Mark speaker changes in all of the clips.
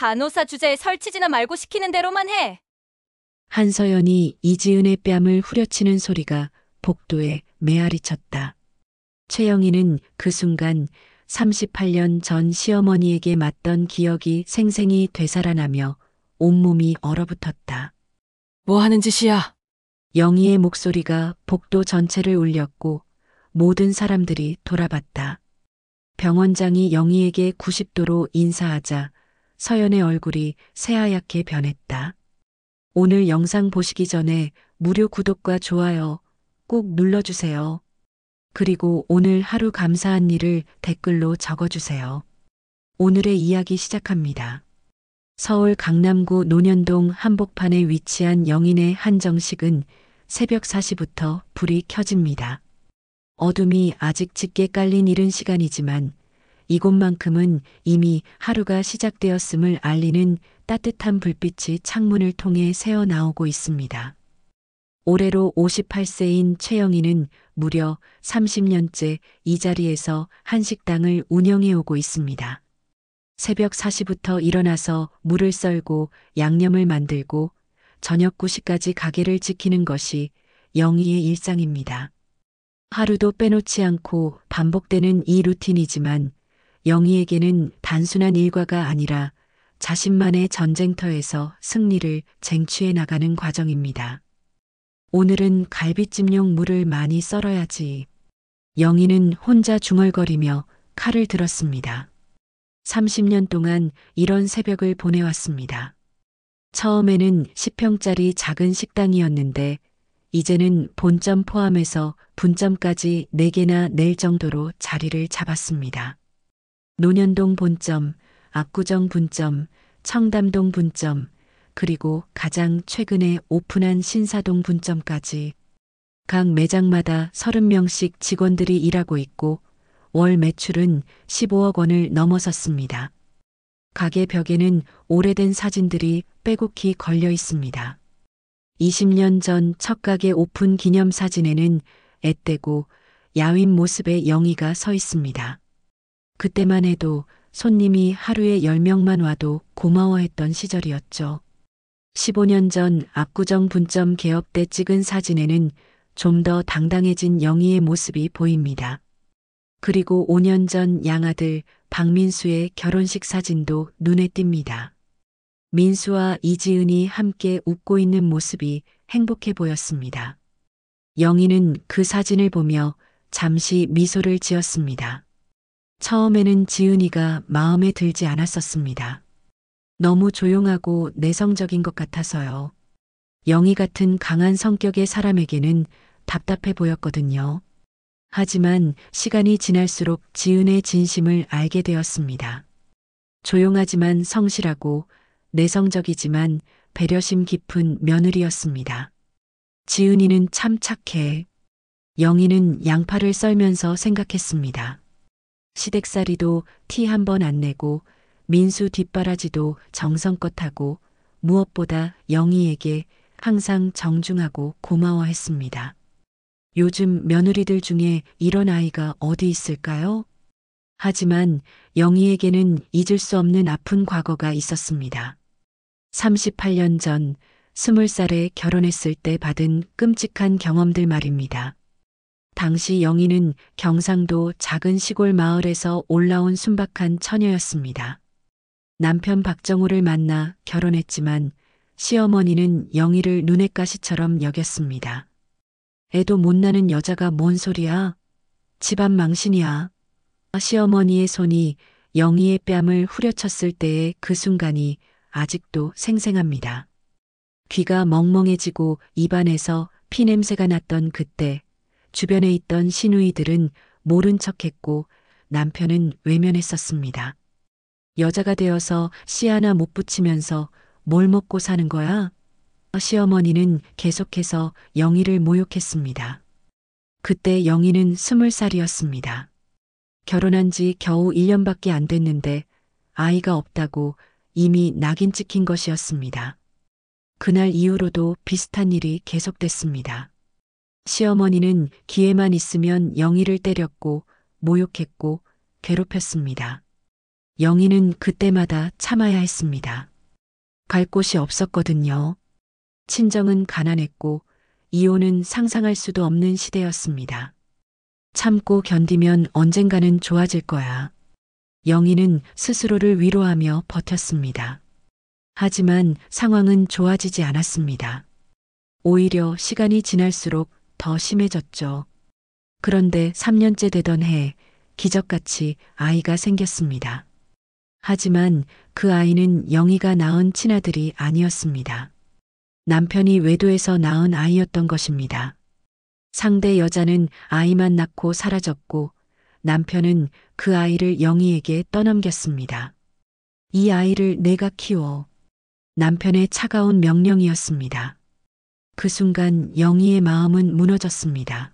Speaker 1: 간호사 주제에 설치지나 말고 시키는 대로만 해.
Speaker 2: 한서연이 이지은의 뺨을 후려치는 소리가 복도에 메아리쳤다. 최영희는 그 순간 38년 전 시어머니에게 맞던 기억이 생생히 되살아나며 온몸이 얼어붙었다.
Speaker 3: 뭐 하는 짓이야?
Speaker 2: 영희의 목소리가 복도 전체를 울렸고 모든 사람들이 돌아봤다. 병원장이 영희에게 90도로 인사하자 서연의 얼굴이 새하얗게 변했다. 오늘 영상 보시기 전에 무료 구독과 좋아요 꼭 눌러주세요. 그리고 오늘 하루 감사한 일을 댓글로 적어주세요. 오늘의 이야기 시작합니다. 서울 강남구 논현동 한복판에 위치한 영인의 한정식은 새벽 4시부터 불이 켜집니다. 어둠이 아직 짙게 깔린 이른 시간이지만 이곳만큼은 이미 하루가 시작되었음을 알리는 따뜻한 불빛이 창문을 통해 새어나오고 있습니다. 올해로 58세인 최영희는 무려 30년째 이 자리에서 한식당을 운영해 오고 있습니다. 새벽 4시부터 일어나서 물을 썰고 양념을 만들고 저녁 9시까지 가게를 지키는 것이 영희의 일상입니다. 하루도 빼놓지 않고 반복되는 이 루틴이지만 영희에게는 단순한 일과가 아니라 자신만의 전쟁터에서 승리를 쟁취해 나가는 과정입니다. 오늘은 갈비찜용 물을 많이 썰어야지. 영희는 혼자 중얼거리며 칼을 들었습니다. 30년 동안 이런 새벽을 보내왔습니다. 처음에는 10평짜리 작은 식당이었는데 이제는 본점 포함해서 분점까지 4개나 낼 정도로 자리를 잡았습니다. 논현동 본점, 압구정 분점, 청담동 분점, 그리고 가장 최근에 오픈한 신사동 분점까지 각 매장마다 30명씩 직원들이 일하고 있고 월 매출은 15억 원을 넘어섰습니다. 가게 벽에는 오래된 사진들이 빼곡히 걸려 있습니다. 20년 전 첫 가게 오픈 기념 사진에는 앳되고 야윈 모습의 영희가 서 있습니다. 그때만 해도 손님이 하루에 10명만 와도 고마워했던 시절이었죠. 15년 전 압구정 분점 개업 때 찍은 사진에는 좀 더 당당해진 영희의 모습이 보입니다. 그리고 5년 전 양아들 박민수의 결혼식 사진도 눈에 띕니다. 민수와 이지은이 함께 웃고 있는 모습이 행복해 보였습니다. 영희는 그 사진을 보며 잠시 미소를 지었습니다. 처음에는 지은이가 마음에 들지 않았었습니다. 너무 조용하고 내성적인 것 같아서요. 영희 같은 강한 성격의 사람에게는 답답해 보였거든요. 하지만 시간이 지날수록 지은의 진심을 알게 되었습니다. 조용하지만 성실하고 내성적이지만 배려심 깊은 며느리였습니다. 지은이는 참 착해. 영희는 양파를 썰면서 생각했습니다. 시댁살이도 티 한 번 안 내고 민수 뒷바라지도 정성껏 하고 무엇보다 영희에게 항상 정중하고 고마워했습니다. 요즘 며느리들 중에 이런 아이가 어디 있을까요? 하지만 영희에게는 잊을 수 없는 아픈 과거가 있었습니다. 38년 전 20살에 결혼했을 때 받은 끔찍한 경험들 말입니다. 당시 영희는 경상도 작은 시골 마을에서 올라온 순박한 처녀였습니다. 남편 박정우를 만나 결혼했지만 시어머니는 영희를 눈엣 가시처럼 여겼습니다. 애도 못 나는 여자가 뭔 소리야? 집안 망신이야. 시어머니의 손이 영희의 뺨을 후려쳤을 때의 그 순간이 아직도 생생합니다. 귀가 멍멍해지고 입안에서 피냄새가 났던 그때 주변에 있던 시누이들은 모른 척했고 남편은 외면했었습니다. 여자가 되어서 씨 하나 못 붙이면서 뭘 먹고 사는 거야? 시어머니는 계속해서 영희를 모욕했습니다. 그때 영희는 20살이었습니다. 결혼한 지 겨우 1년밖에 안 됐는데 아이가 없다고 이미 낙인 찍힌 것이었습니다. 그날 이후로도 비슷한 일이 계속됐습니다. 시어머니는 기회만 있으면 영희를 때렸고 모욕했고 괴롭혔습니다. 영희는 그때마다 참아야 했습니다. 갈 곳이 없었거든요. 친정은 가난했고 이혼은 상상할 수도 없는 시대였습니다. 참고 견디면 언젠가는 좋아질 거야. 영희는 스스로를 위로하며 버텼습니다. 하지만 상황은 좋아지지 않았습니다. 오히려 시간이 지날수록 더 심해졌죠. 그런데 3년째 되던 해 기적같이 아이가 생겼습니다. 하지만 그 아이는 영희가 낳은 친아들이 아니었습니다. 남편이 외도해서 낳은 아이였던 것입니다. 상대 여자는 아이만 낳고 사라졌고 남편은 그 아이를 영희에게 떠넘겼습니다. 이 아이를 내가 키워. 남편의 차가운 명령이었습니다. 그 순간 영희의 마음은 무너졌습니다.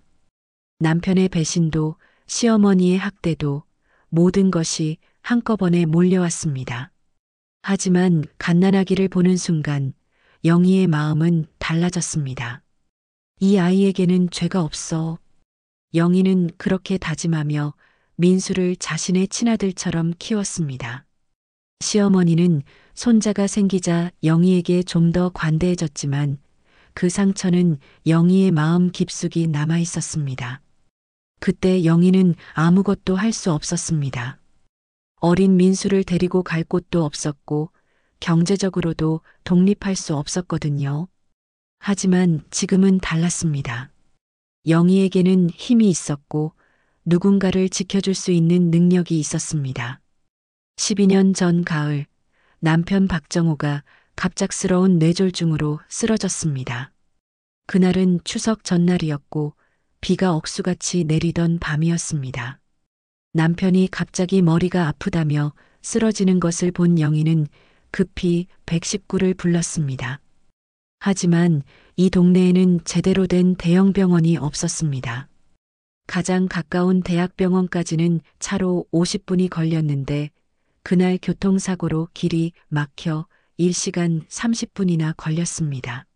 Speaker 2: 남편의 배신도 시어머니의 학대도 모든 것이 한꺼번에 몰려왔습니다. 하지만 갓난아기를 보는 순간 영희의 마음은 달라졌습니다. 이 아이에게는 죄가 없어. 영희는 그렇게 다짐하며 민수를 자신의 친아들처럼 키웠습니다. 시어머니는 손자가 생기자 영희에게 좀 더 관대해졌지만 그 상처는 영희의 마음 깊숙이 남아 있었습니다. 그때 영희는 아무것도 할 수 없었습니다. 어린 민수를 데리고 갈 곳도 없었고 경제적으로도 독립할 수 없었거든요. 하지만 지금은 달랐습니다. 영희에게는 힘이 있었고 누군가를 지켜줄 수 있는 능력이 있었습니다. 12년 전 가을, 남편 박정호가 갑작스러운 뇌졸중으로 쓰러졌습니다. 그날은 추석 전날이었고 비가 억수같이 내리던 밤이었습니다. 남편이 갑자기 머리가 아프다며 쓰러지는 것을 본 영희는 급히 119를 불렀습니다. 하지만 이 동네에는 제대로 된 대형 병원이 없었습니다. 가장 가까운 대학병원까지는 차로 50분이 걸렸는데 그날 교통사고로 길이 막혀 1시간 30분이나 걸렸습니다.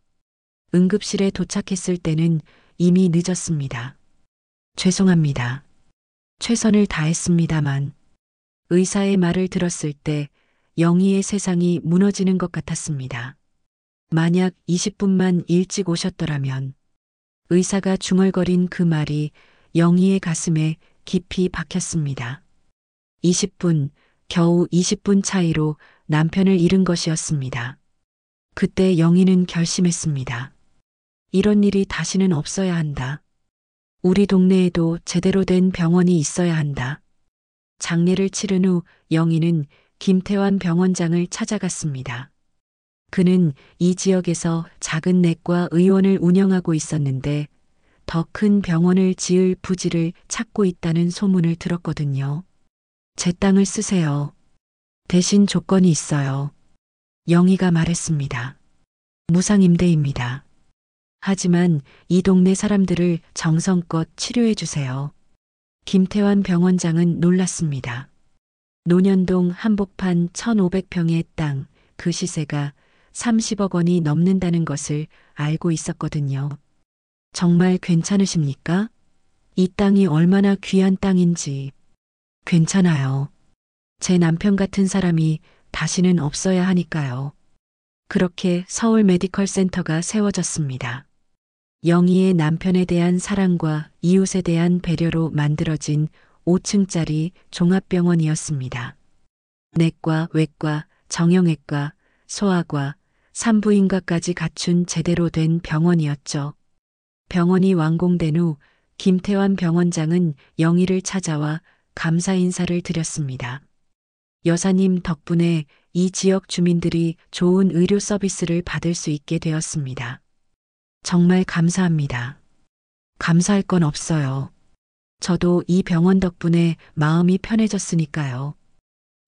Speaker 2: 응급실에 도착했을 때는 이미 늦었습니다. 죄송합니다. 최선을 다했습니다만 의사의 말을 들었을 때 영희의 세상이 무너지는 것 같았습니다. 만약 20분만 일찍 오셨더라면 의사가 중얼거린 그 말이 영희의 가슴에 깊이 박혔습니다. 20분, 겨우 20분 차이로 남편을 잃은 것이었습니다. 그때 영희는 결심했습니다. 이런 일이 다시는 없어야 한다. 우리 동네에도 제대로 된 병원이 있어야 한다. 장례를 치른 후 영희는 김태환 병원장을 찾아갔습니다. 그는 이 지역에서 작은 내과 의원을 운영하고 있었는데 더 큰 병원을 지을 부지를 찾고 있다는 소문을 들었거든요. 제 땅을 쓰세요. 대신 조건이 있어요. 영희가 말했습니다. 무상임대입니다. 하지만 이 동네 사람들을 정성껏 치료해 주세요. 김태환 병원장은 놀랐습니다. 논현동 한복판 1,500평의 땅, 그 시세가 30억 원이 넘는다는 것을 알고 있었거든요. 정말 괜찮으십니까? 이 땅이 얼마나 귀한 땅인지. 괜찮아요. 제 남편 같은 사람이 다시는 없어야 하니까요. 그렇게 서울 메디컬 센터가 세워졌습니다. 영희의 남편에 대한 사랑과 이웃에 대한 배려로 만들어진 5층짜리 종합병원이었습니다. 내과, 외과, 정형외과, 소아과, 산부인과까지 갖춘 제대로 된 병원이었죠. 병원이 완공된 후 김태환 병원장은 영희를 찾아와 감사 인사를 드렸습니다. 여사님 덕분에 이 지역 주민들이 좋은 의료 서비스를 받을 수 있게 되었습니다. 정말 감사합니다. 감사할 건 없어요. 저도 이 병원 덕분에 마음이 편해졌으니까요.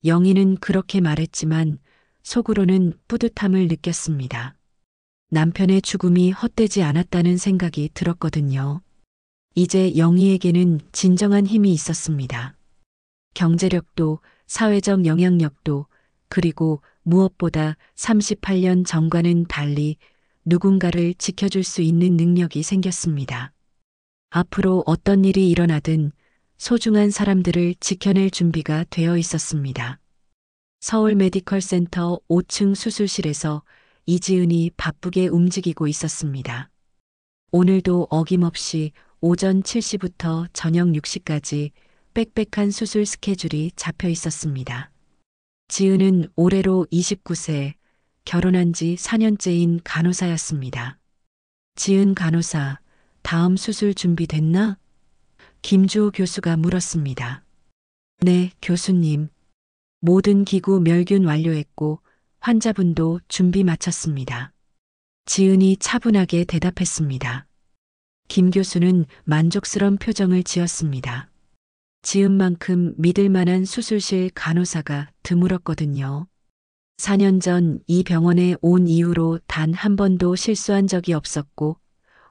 Speaker 2: 영희는 그렇게 말했지만 속으로는 뿌듯함을 느꼈습니다. 남편의 죽음이 헛되지 않았다는 생각이 들었거든요. 이제 영희에게는 진정한 힘이 있었습니다. 경제력도 사회적 영향력도 그리고 무엇보다 38년 전과는 달리 누군가를 지켜줄 수 있는 능력이 생겼습니다. 앞으로 어떤 일이 일어나든 소중한 사람들을 지켜낼 준비가 되어 있었습니다. 서울 메디컬 센터 5층 수술실에서 이지은이 바쁘게 움직이고 있었습니다. 오늘도 어김없이 오전 7시부터 저녁 6시까지 빽빽한 수술 스케줄이 잡혀 있었습니다. 지은은 올해로 29세, 결혼한 지 4년째인 간호사였습니다. 지은 간호사, 다음 수술 준비됐나? 김주호 교수가 물었습니다. 네, 교수님. 모든 기구 멸균 완료했고 환자분도 준비 마쳤습니다. 지은이 차분하게 대답했습니다. 김 교수는 만족스러운 표정을 지었습니다. 지은만큼 믿을 만한 수술실 간호사가 드물었거든요. 4년 전 이 병원에 온 이후로 단 한 번도 실수한 적이 없었고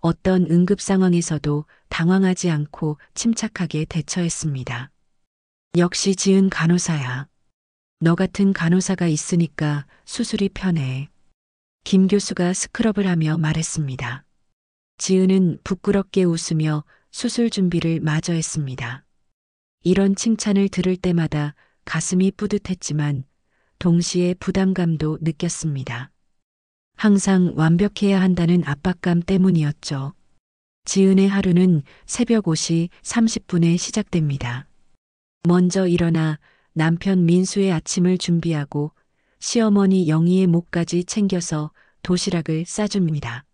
Speaker 2: 어떤 응급 상황에서도 당황하지 않고 침착하게 대처했습니다. 역시 지은 간호사야. 너 같은 간호사가 있으니까 수술이 편해. 김 교수가 스크럽을 하며 말했습니다. 지은은 부끄럽게 웃으며 수술 준비를 마저 했습니다. 이런 칭찬을 들을 때마다 가슴이 뿌듯했지만 동시에 부담감도 느꼈습니다. 항상 완벽해야 한다는 압박감 때문이었죠. 지은의 하루는 새벽 5시 30분에 시작됩니다. 먼저 일어나 남편 민수의 아침을 준비하고 시어머니 영희의 목까지 챙겨서 도시락을 싸줍니다.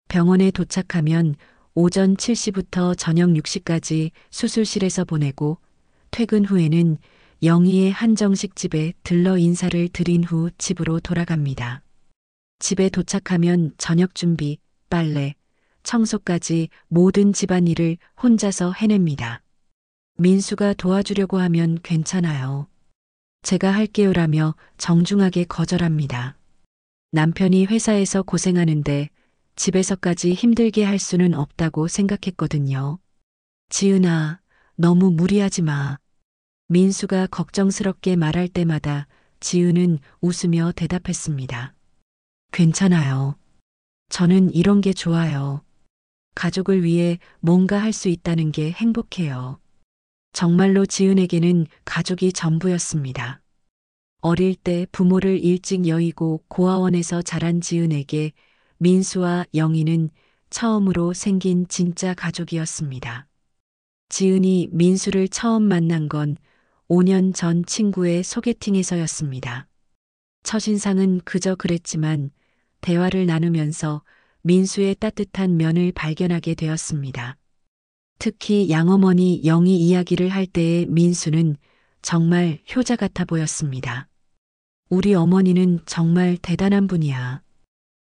Speaker 2: 병원에 도착하면 오전 7시부터 저녁 6시까지 수술실에서 보내고 퇴근 후에는 영희의 한정식 집에 들러 인사를 드린 후 집으로 돌아갑니다. 집에 도착하면 저녁 준비, 빨래, 청소까지 모든 집안일을 혼자서 해냅니다. 민수가 도와주려고 하면 괜찮아요. 제가 할게요라며 정중하게 거절합니다. 남편이 회사에서 고생하는데 집에서까지 힘들게 할 수는 없다고 생각했거든요. 지은아, 너무 무리하지 마. 민수가 걱정스럽게 말할 때마다 지은은 웃으며 대답했습니다. 괜찮아요. 저는 이런 게 좋아요. 가족을 위해 뭔가 할 수 있다는 게 행복해요. 정말로 지은에게는 가족이 전부였습니다. 어릴 때 부모를 일찍 여의고 고아원에서 자란 지은에게 민수와 영희는 처음으로 생긴 진짜 가족이었습니다. 지은이 민수를 처음 만난 건 5년 전 친구의 소개팅에서였습니다. 첫인상은 그저 그랬지만 대화를 나누면서 민수의 따뜻한 면을 발견하게 되었습니다. 특히 양어머니 영희 이야기를 할 때의 민수는 정말 효자 같아 보였습니다. 우리 어머니는 정말 대단한 분이야.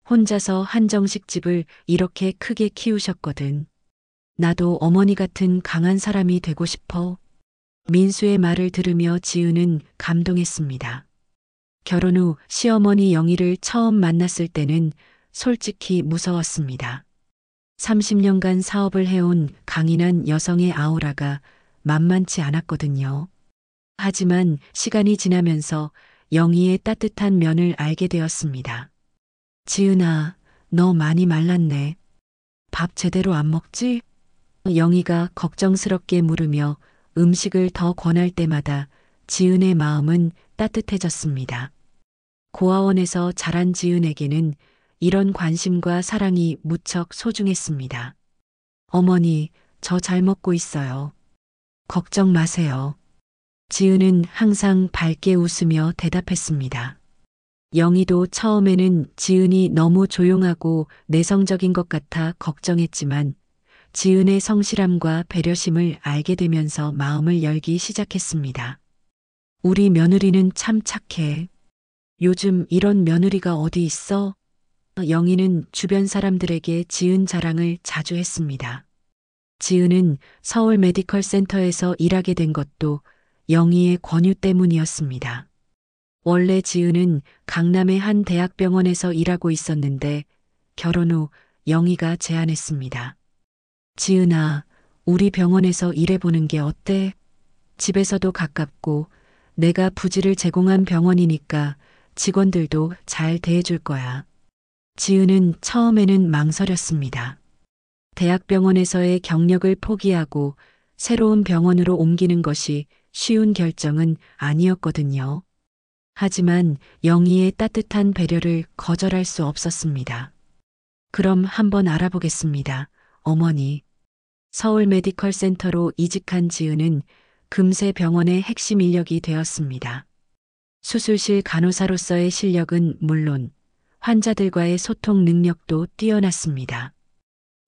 Speaker 2: 혼자서 한정식 집을 이렇게 크게 키우셨거든. 나도 어머니 같은 강한 사람이 되고 싶어. 민수의 말을 들으며 지은은 감동했습니다. 결혼 후 시어머니 영희를 처음 만났을 때는 솔직히 무서웠습니다. 30년간 사업을 해온 강인한 여성의 아우라가 만만치 않았거든요. 하지만 시간이 지나면서 영희의 따뜻한 면을 알게 되었습니다. 지은아, 너 많이 말랐네. 밥 제대로 안 먹지? 영희가 걱정스럽게 물으며 음식을 더 권할 때마다 지은의 마음은 따뜻해졌습니다. 고아원에서 자란 지은에게는 이런 관심과 사랑이 무척 소중했습니다. 어머니, 저 잘 먹고 있어요. 걱정 마세요. 지은은 항상 밝게 웃으며 대답했습니다. 영희도 처음에는 지은이 너무 조용하고 내성적인 것 같아 걱정했지만 지은의 성실함과 배려심을 알게 되면서 마음을 열기 시작했습니다. 우리 며느리는 참 착해. 요즘 이런 며느리가 어디 있어? 영희는 주변 사람들에게 지은 자랑을 자주 했습니다. 지은은 서울 메디컬 센터에서 일하게 된 것도 영희의 권유 때문이었습니다. 원래 지은은 강남의 한 대학병원에서 일하고 있었는데 결혼 후 영희가 제안했습니다. 지은아, 우리 병원에서 일해보는 게 어때? 집에서도 가깝고 내가 부지를 제공한 병원이니까 직원들도 잘 대해줄 거야. 지은은 처음에는 망설였습니다. 대학병원에서의 경력을 포기하고 새로운 병원으로 옮기는 것이 쉬운 결정은 아니었거든요. 하지만 영희의 따뜻한 배려를 거절할 수 없었습니다. 그럼 한번 알아보겠습니다, 어머니. 서울 메디컬 센터로 이직한 지은은 금세 병원의 핵심 인력이 되었습니다. 수술실 간호사로서의 실력은 물론 환자들과의 소통 능력도 뛰어났습니다.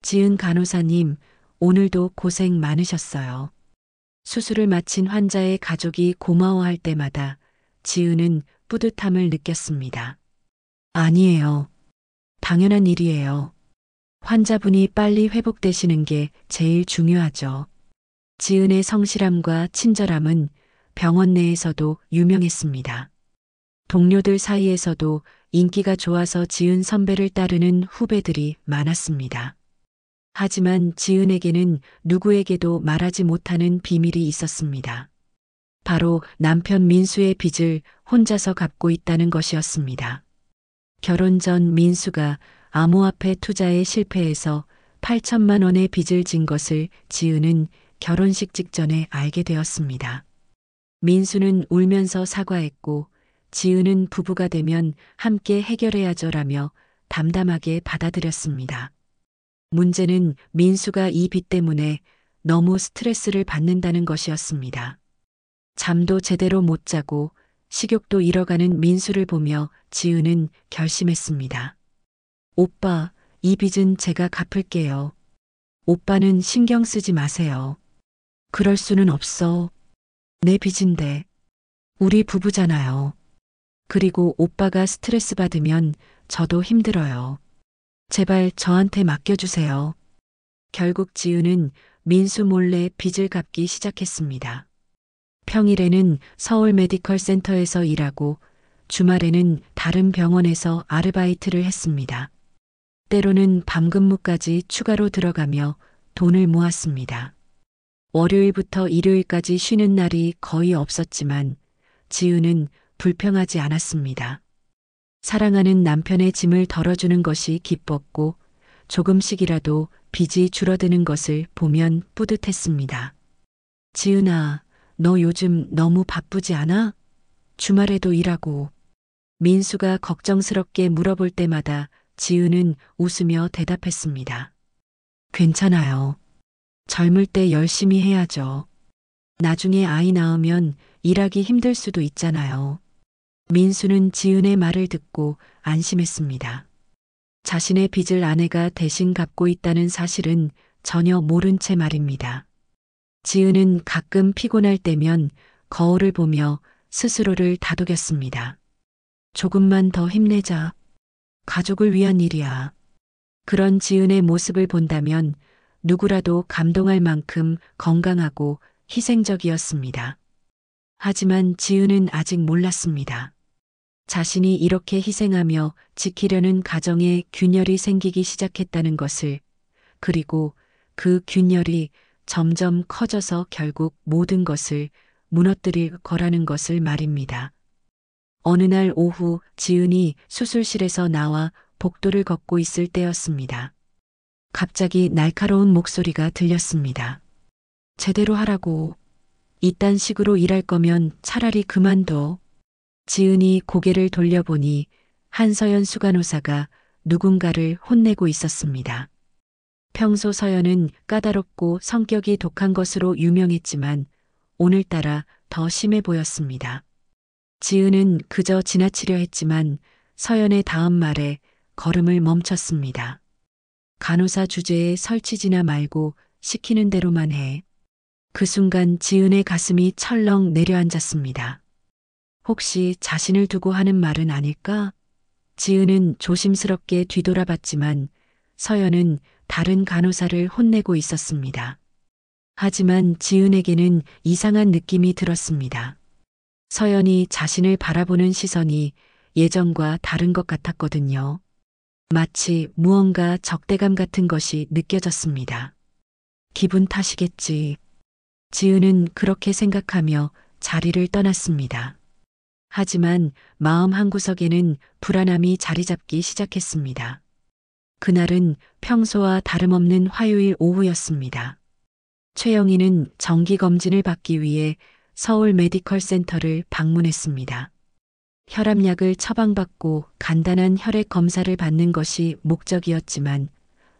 Speaker 2: 지은 간호사님, 오늘도 고생 많으셨어요. 수술을 마친 환자의 가족이 고마워할 때마다 지은은 뿌듯함을 느꼈습니다. 아니에요. 당연한 일이에요. 환자분이 빨리 회복되시는 게 제일 중요하죠. 지은의 성실함과 친절함은 병원 내에서도 유명했습니다. 동료들 사이에서도 인기가 좋아서 지은 선배를 따르는 후배들이 많았습니다. 하지만 지은에게는 누구에게도 말하지 못하는 비밀이 있었습니다. 바로 남편 민수의 빚을 혼자서 갚고 있다는 것이었습니다. 결혼 전 민수가 암호화폐 투자에 실패해서 8천만 원의 빚을 진 것을 지은은 결혼식 직전에 알게 되었습니다. 민수는 울면서 사과했고 지은은 부부가 되면 함께 해결해야죠라며 담담하게 받아들였습니다. 문제는 민수가 이 빚 때문에 너무 스트레스를 받는다는 것이었습니다. 잠도 제대로 못 자고 식욕도 잃어가는 민수를 보며 지은은 결심했습니다. 오빠, 이 빚은 제가 갚을게요. 오빠는 신경 쓰지 마세요. 그럴 수는 없어. 내 빚인데. 우리 부부잖아요. 그리고 오빠가 스트레스 받으면 저도 힘들어요. 제발 저한테 맡겨주세요. 결국 지은은 민수 몰래 빚을 갚기 시작했습니다. 평일에는 서울 메디컬 센터에서 일하고 주말에는 다른 병원에서 아르바이트를 했습니다. 때로는 밤근무까지 추가로 들어가며 돈을 모았습니다. 월요일부터 일요일까지 쉬는 날이 거의 없었지만 지은은 불평하지 않았습니다. 사랑하는 남편의 짐을 덜어주는 것이 기뻤고 조금씩이라도 빚이 줄어드는 것을 보면 뿌듯했습니다. 지은아, 너 요즘 너무 바쁘지 않아? 주말에도 일하고. 민수가 걱정스럽게 물어볼 때마다 지은은 웃으며 대답했습니다. 괜찮아요. 젊을 때 열심히 해야죠. 나중에 아이 낳으면 일하기 힘들 수도 있잖아요. 민수는 지은의 말을 듣고 안심했습니다. 자신의 빚을 아내가 대신 갚고 있다는 사실은 전혀 모른 채 말입니다. 지은은 가끔 피곤할 때면 거울을 보며 스스로를 다독였습니다. 조금만 더 힘내자. 가족을 위한 일이야. 그런 지은의 모습을 본다면 누구라도 감동할 만큼 건강하고 희생적이었습니다. 하지만 지은은 아직 몰랐습니다. 자신이 이렇게 희생하며 지키려는 가정에 균열이 생기기 시작했다는 것을, 그리고 그 균열이 점점 커져서 결국 모든 것을 무너뜨릴 거라는 것을 말입니다. 어느 날 오후 지은이 수술실에서 나와 복도를 걷고 있을 때였습니다. 갑자기 날카로운 목소리가 들렸습니다. 제대로 하라고. 이딴 식으로 일할 거면 차라리 그만둬. 지은이 고개를 돌려보니 한서연 수간호사가 누군가를 혼내고 있었습니다. 평소 서연은 까다롭고 성격이 독한 것으로 유명했지만 오늘따라 더 심해 보였습니다. 지은은 그저 지나치려 했지만 서연의 다음 말에 걸음을 멈췄습니다. 간호사 주제에 설치지나 말고 시키는 대로만 해. 그 순간 지은의 가슴이 철렁 내려앉았습니다. 혹시 자신을 두고 하는 말은 아닐까? 지은은 조심스럽게 뒤돌아봤지만 서연은 다른 간호사를 혼내고 있었습니다. 하지만 지은에게는 이상한 느낌이 들었습니다. 서연이 자신을 바라보는 시선이 예전과 다른 것 같았거든요. 마치 무언가 적대감 같은 것이 느껴졌습니다. 기분 탓이겠지. 지은은 그렇게 생각하며 자리를 떠났습니다. 하지만 마음 한구석에는 불안함이 자리 잡기 시작했습니다. 그날은 평소와 다름없는 화요일 오후였습니다. 최영희는 정기검진을 받기 위해 서울 메디컬 센터를 방문했습니다. 혈압약을 처방받고 간단한 혈액 검사를 받는 것이 목적이었지만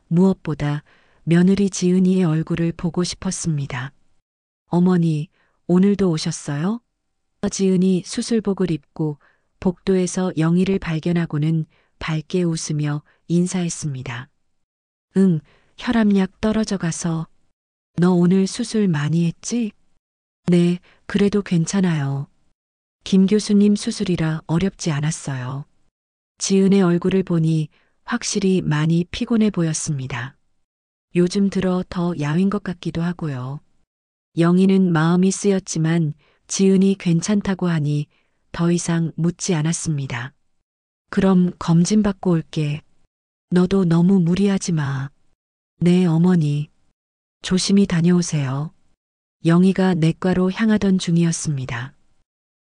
Speaker 2: 무엇보다 며느리 지은이의 얼굴을 보고 싶었습니다. 어머니, 오늘도 오셨어요? 지은이 수술복을 입고 복도에서 영희를 발견하고는 밝게 웃으며 인사했습니다. 응, 혈압약 떨어져 가서. 너 오늘 수술 많이 했지? 네, 그래도 괜찮아요. 김 교수님 수술이라 어렵지 않았어요. 지은의 얼굴을 보니 확실히 많이 피곤해 보였습니다. 요즘 들어 더 야윈 것 같기도 하고요. 영희는 마음이 쓰였지만 지은이 괜찮다고 하니 더 이상 묻지 않았습니다. 그럼 검진 받고 올게. 너도 너무 무리하지 마. 네, 어머니. 조심히 다녀오세요. 영희가 내과로 향하던 중이었습니다.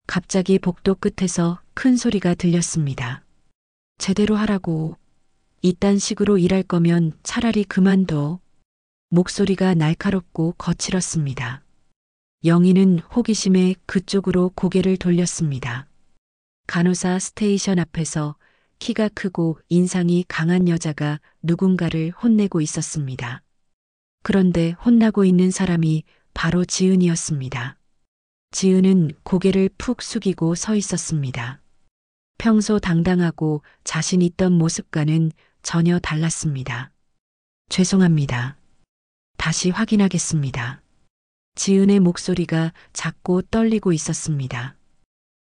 Speaker 2: 갑자기 복도 끝에서 큰 소리가 들렸습니다. 제대로 하라고. 이딴 식으로 일할 거면 차라리 그만둬. 목소리가 날카롭고 거칠었습니다. 영희는 호기심에 그쪽으로 고개를 돌렸습니다. 간호사 스테이션 앞에서 키가 크고 인상이 강한 여자가 누군가를 혼내고 있었습니다. 그런데 혼나고 있는 사람이 바로 지은이었습니다. 지은은 고개를 푹 숙이고 서 있었습니다. 평소 당당하고 자신 있던 모습과는 전혀 달랐습니다. 죄송합니다. 다시 확인하겠습니다. 지은의 목소리가 작고 떨리고 있었습니다.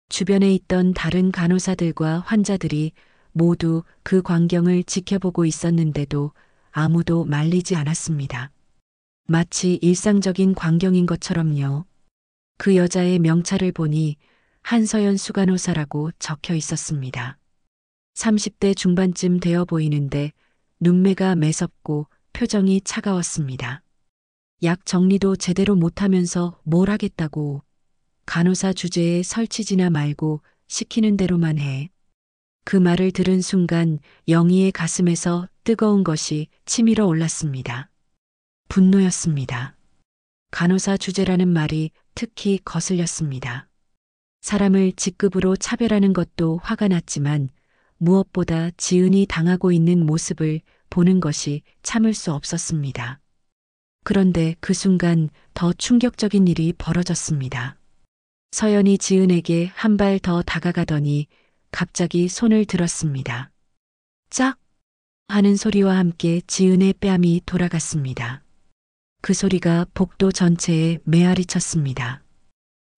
Speaker 2: 주변에 있던 다른 간호사들과 환자들이 모두 그 광경을 지켜보고 있었는데도 아무도 말리지 않았습니다. 마치 일상적인 광경인 것처럼요. 그 여자의 명찰을 보니 한서연 수간호사라고 적혀 있었습니다. 30대 중반쯤 되어 보이는데 눈매가 매섭고 표정이 차가웠습니다. 약 정리도 제대로 못하면서 뭘 하겠다고. 간호사 주제에 설치지나 말고 시키는 대로만 해. 그 말을 들은 순간 영희의 가슴에서 뜨거운 것이 치밀어 올랐습니다. 분노였습니다. 간호사 주제라는 말이 특히 거슬렸습니다. 사람을 직급으로 차별하는 것도 화가 났지만 무엇보다 지은이 당하고 있는 모습을 보는 것이 참을 수 없었습니다. 그런데 그 순간 더 충격적인 일이 벌어졌습니다. 서연이 지은에게 한 발 더 다가가더니 갑자기 손을 들었습니다. 짝! 하는 소리와 함께 지은의 뺨이 돌아갔습니다. 그 소리가 복도 전체에 메아리 쳤습니다.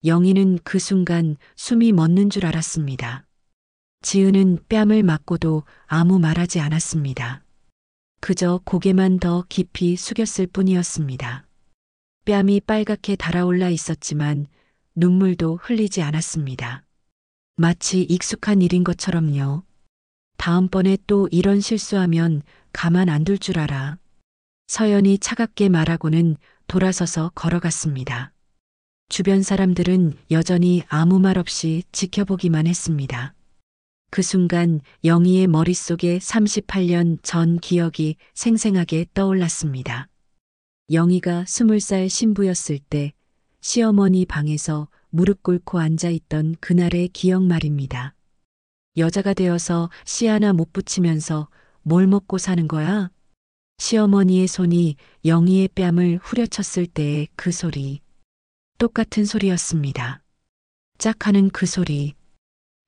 Speaker 2: 영희는 그 순간 숨이 멎는 줄 알았습니다. 지은은 뺨을 맞고도 아무 말하지 않았습니다. 그저 고개만 더 깊이 숙였을 뿐이었습니다. 뺨이 빨갛게 달아올라 있었지만 눈물도 흘리지 않았습니다. 마치 익숙한 일인 것처럼요. 다음번에 또 이런 실수하면 가만 안 둘 줄 알아. 서연이 차갑게 말하고는 돌아서서 걸어갔습니다. 주변 사람들은 여전히 아무 말 없이 지켜보기만 했습니다. 그 순간 영희의 머릿속에 38년 전 기억이 생생하게 떠올랐습니다. 영희가 20살 신부였을 때 시어머니 방에서 무릎 꿇고 앉아있던 그날의 기억 말입니다. 여자가 되어서 씨 하나 못 붙이면서 뭘 먹고 사는 거야? 시어머니의 손이 영희의 뺨을 후려쳤을 때의 그 소리. 똑같은 소리였습니다. 짝 하는 그 소리.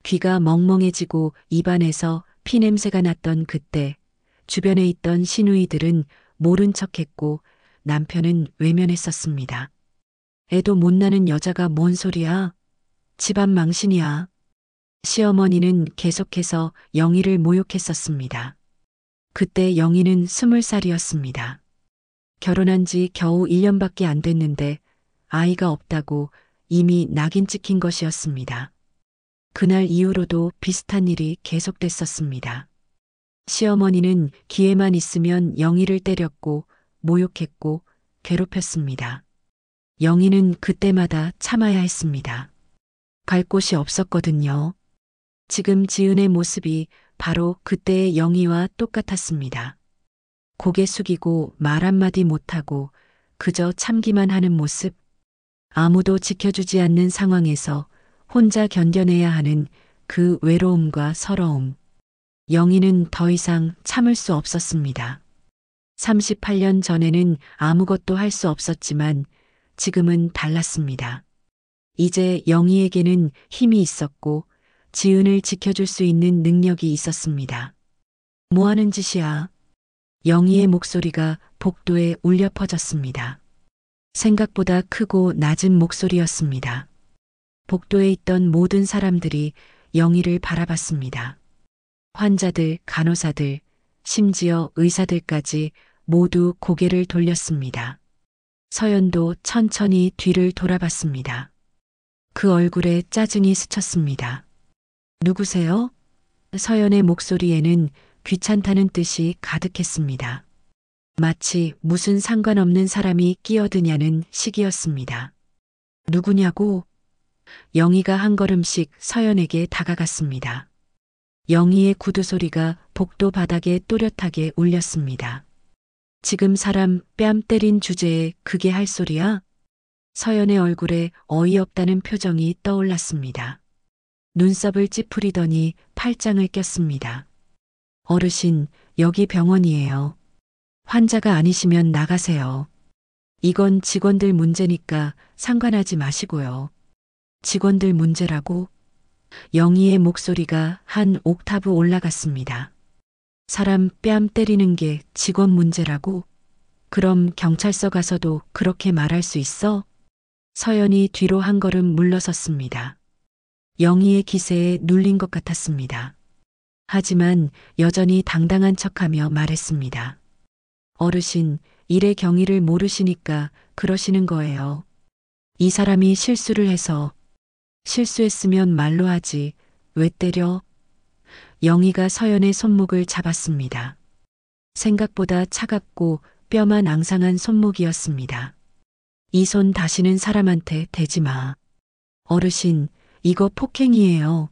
Speaker 2: 귀가 멍멍해지고 입안에서 피냄새가 났던 그때 주변에 있던 시누이들은 모른 척했고 남편은 외면했었습니다. 애도 못 나는 여자가 뭔 소리야? 집안 망신이야. 시어머니는 계속해서 영희를 모욕했었습니다. 그때 영희는 20살이었습니다. 결혼한 지 겨우 1년밖에 안 됐는데 아이가 없다고 이미 낙인 찍힌 것이었습니다. 그날 이후로도 비슷한 일이 계속됐었습니다. 시어머니는 기회만 있으면 영희를 때렸고 모욕했고 괴롭혔습니다. 영희는 그때마다 참아야 했습니다. 갈 곳이 없었거든요. 지금 지은의 모습이 바로 그때의 영희와 똑같았습니다. 고개 숙이고 말 한마디 못하고 그저 참기만 하는 모습. 아무도 지켜주지 않는 상황에서 혼자 견뎌내야 하는 그 외로움과 서러움. 영희는 더 이상 참을 수 없었습니다. 38년 전에는 아무것도 할 수 없었지만 지금은 달랐습니다. 이제 영희에게는 힘이 있었고 지은을 지켜줄 수 있는 능력이 있었습니다. 뭐 하는 짓이야? 영희의 목소리가 복도에 울려 퍼졌습니다. 생각보다 크고 낮은 목소리였습니다. 복도에 있던 모든 사람들이 영희를 바라봤습니다. 환자들, 간호사들, 심지어 의사들까지 모두 고개를 돌렸습니다. 서연도 천천히 뒤를 돌아봤습니다. 그 얼굴에 짜증이 스쳤습니다. 누구세요? 서연의 목소리에는 귀찮다는 뜻이 가득했습니다. 마치 무슨 상관없는 사람이 끼어드냐는 식이었습니다. 누구냐고? 영희가 한 걸음씩 서연에게 다가갔습니다. 영희의 구두 소리가 복도 바닥에 또렷하게 울렸습니다. 지금 사람 뺨 때린 주제에 그게 할 소리야? 서연의 얼굴에 어이없다는 표정이 떠올랐습니다. 눈썹을 찌푸리더니 팔짱을 꼈습니다. 어르신, 여기 병원이에요. 환자가 아니시면 나가세요. 이건 직원들 문제니까 상관하지 마시고요. 직원들 문제라고? 영희의 목소리가 한 옥타브 올라갔습니다. 사람 뺨 때리는 게 직원 문제라고? 그럼 경찰서 가서도 그렇게 말할 수 있어? 서연이 뒤로 한 걸음 물러섰습니다. 영희의 기세에 눌린 것 같았습니다. 하지만 여전히 당당한 척하며 말했습니다. 어르신, 일의 경위를 모르시니까 그러시는 거예요. 이 사람이 실수를 해서 실수했으면 말로 하지 왜 때려? 영희가 서연의 손목을 잡았습니다. 생각보다 차갑고 뼈만 앙상한 손목이었습니다. 이 손 다시는 사람한테 대지 마. 어르신, 이거 폭행이에요.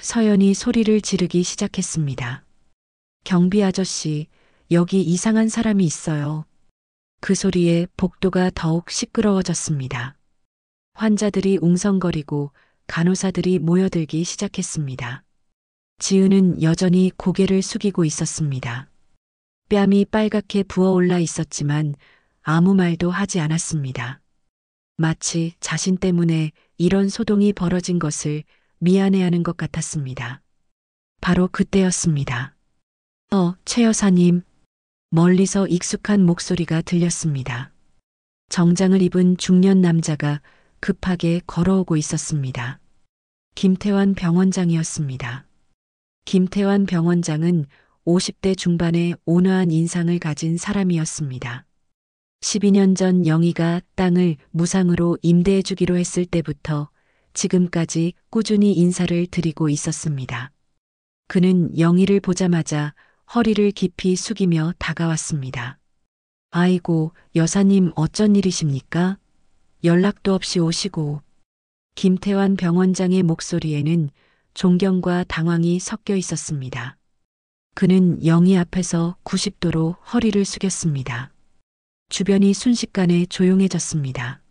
Speaker 2: 서연이 소리를 지르기 시작했습니다. 경비 아저씨, 여기 이상한 사람이 있어요. 그 소리에 복도가 더욱 시끄러워졌습니다. 환자들이 웅성거리고 간호사들이 모여들기 시작했습니다. 지은은 여전히 고개를 숙이고 있었습니다. 뺨이 빨갛게 부어올라 있었지만 아무 말도 하지 않았습니다. 마치 자신 때문에 이런 소동이 벌어진 것을 미안해하는 것 같았습니다. 바로 그때였습니다. 최 여사님. 멀리서 익숙한 목소리가 들렸습니다. 정장을 입은 중년 남자가 급하게 걸어오고 있었습니다. 김태환 병원장이었습니다. 김태환 병원장은 50대 중반의 온화한 인상을 가진 사람이었습니다. 12년 전 영희가 땅을 무상으로 임대해 주기로 했을 때부터 지금까지 꾸준히 인사를 드리고 있었습니다. 그는 영희를 보자마자 허리를 깊이 숙이며 다가왔습니다. 아이고, 여사님 어쩐 일이십니까? 연락도 없이 오시고. 김태환 병원장의 목소리에는 존경과 당황이 섞여 있었습니다. 그는 영희 앞에서 90도로 허리를 숙였습니다. 주변이 순식간에 조용해졌습니다.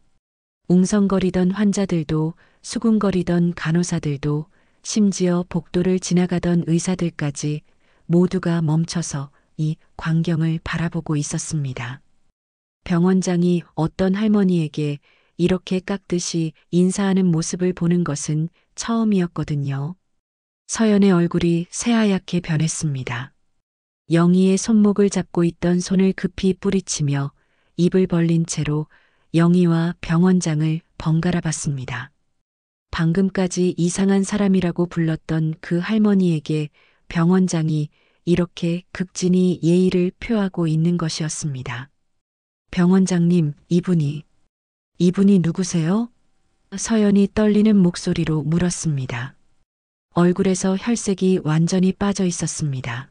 Speaker 2: 웅성거리던 환자들도 수군거리던 간호사들도 심지어 복도를 지나가던 의사들까지 모두가 멈춰서 이 광경을 바라보고 있었습니다. 병원장이 어떤 할머니에게 이렇게 깎듯이 인사하는 모습을 보는 것은 처음이었거든요. 서연의 얼굴이 새하얗게 변했습니다. 영희의 손목을 잡고 있던 손을 급히 뿌리치며 입을 벌린 채로 영희와 병원장을 번갈아 봤습니다. 방금까지 이상한 사람이라고 불렀던 그 할머니에게 병원장이 이렇게 극진히 예의를 표하고 있는 것이었습니다. 병원장님, 이분이 누구세요? 서연이 떨리는 목소리로 물었습니다. 얼굴에서 혈색이 완전히 빠져 있었습니다.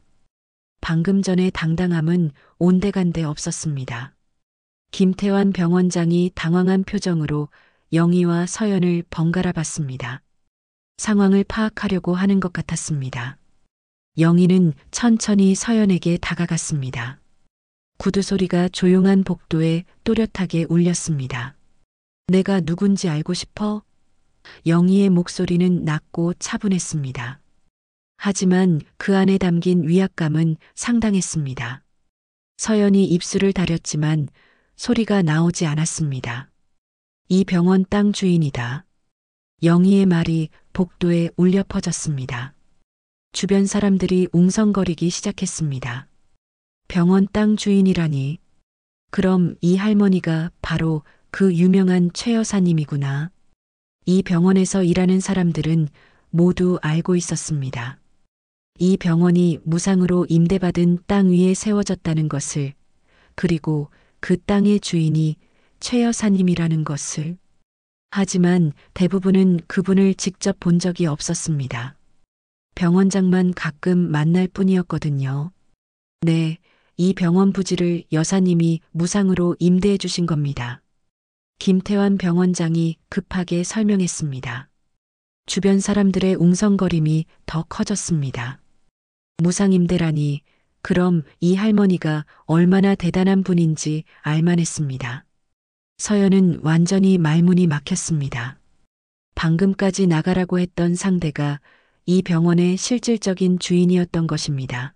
Speaker 2: 방금 전의 당당함은 온데간데 없었습니다. 김태환 병원장이 당황한 표정으로 영희와 서연을 번갈아 봤습니다. 상황을 파악하려고 하는 것 같았습니다. 영희는 천천히 서연에게 다가갔습니다. 구두 소리가 조용한 복도에 또렷하게 울렸습니다. 내가 누군지 알고 싶어? 영희의 목소리는 낮고 차분했습니다. 하지만 그 안에 담긴 위압감은 상당했습니다. 서연이 입술을 다렸지만 소리가 나오지 않았습니다. 이 병원 땅 주인이다. 영희의 말이 복도에 울려 퍼졌습니다. 주변 사람들이 웅성거리기 시작했습니다. 병원 땅 주인이라니. 그럼 이 할머니가 바로 그 유명한 최 여사님이구나. 이 병원에서 일하는 사람들은 모두 알고 있었습니다. 이 병원이 무상으로 임대받은 땅 위에 세워졌다는 것을, 그리고 그 땅의 주인이 최 여사님이라는 것을. 하지만 대부분은 그분을 직접 본 적이 없었습니다. 병원장만 가끔 만날 뿐이었거든요. 네, 이 병원 부지를 여사님이 무상으로 임대해 주신 겁니다. 김태환 병원장이 급하게 설명했습니다. 주변 사람들의 웅성거림이 더 커졌습니다. 무상임대라니, 그럼 이 할머니가 얼마나 대단한 분인지 알만했습니다. 서연은 완전히 말문이 막혔습니다. 방금까지 나가라고 했던 상대가 이 병원의 실질적인 주인이었던 것입니다.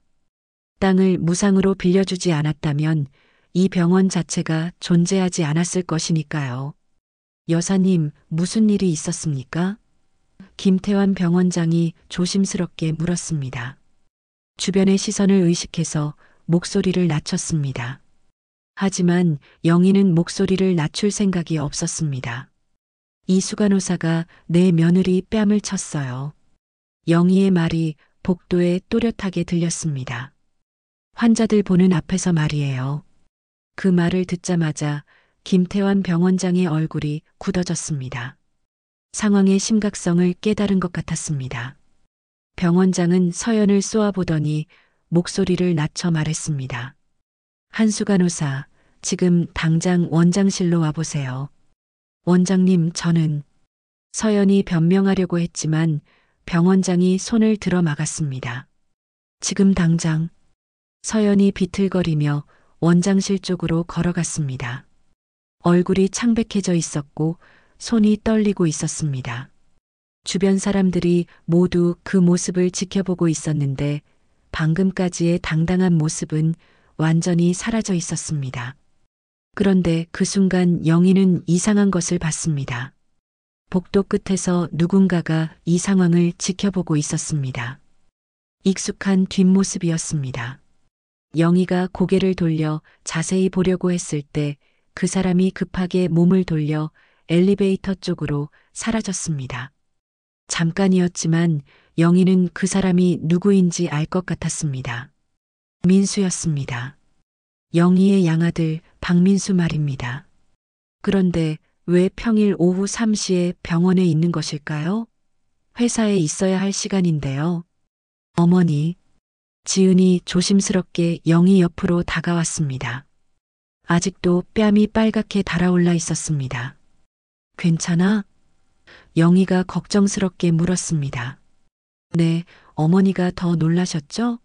Speaker 2: 땅을 무상으로 빌려주지 않았다면 이 병원 자체가 존재하지 않았을 것이니까요. 여사님, 무슨 일이 있었습니까? 김태환 병원장이 조심스럽게 물었습니다. 주변의 시선을 의식해서 목소리를 낮췄습니다. 하지만 영희는 목소리를 낮출 생각이 없었습니다. 이 간호사가 내 며느리 뺨을 쳤어요. 영희의 말이 복도에 또렷하게 들렸습니다. 환자들 보는 앞에서 말이에요. 그 말을 듣자마자 김태환 병원장의 얼굴이 굳어졌습니다. 상황의 심각성을 깨달은 것 같았습니다. 병원장은 서연을 쏘아보더니 목소리를 낮춰 말했습니다. 한수 간호사, 지금 당장 원장실로 와보세요. 원장님, 저는. 서연이 변명하려고 했지만 병원장이 손을 들어 막았습니다. 지금 당장. 서연이 비틀거리며 원장실 쪽으로 걸어갔습니다. 얼굴이 창백해져 있었고 손이 떨리고 있었습니다. 주변 사람들이 모두 그 모습을 지켜보고 있었는데 방금까지의 당당한 모습은 완전히 사라져 있었습니다. 그런데 그 순간 영희는 이상한 것을 봤습니다. 복도 끝에서 누군가가 이 상황을 지켜보고 있었습니다. 익숙한 뒷모습이었습니다. 영희가 고개를 돌려 자세히 보려고 했을 때 그 사람이 급하게 몸을 돌려 엘리베이터 쪽으로 사라졌습니다. 잠깐이었지만 영희는 그 사람이 누구인지 알 것 같았습니다. 민수였습니다. 영희의 양아들 박민수 말입니다. 그런데 왜 평일 오후 3시에 병원에 있는 것일까요? 회사에 있어야 할 시간인데요. 어머니, 지은이 조심스럽게 영희 옆으로 다가왔습니다. 아직도 뺨이 빨갛게 달아올라 있었습니다. 괜찮아? 영희가 걱정스럽게 물었습니다. 네, 어머니가 더 놀라셨죠?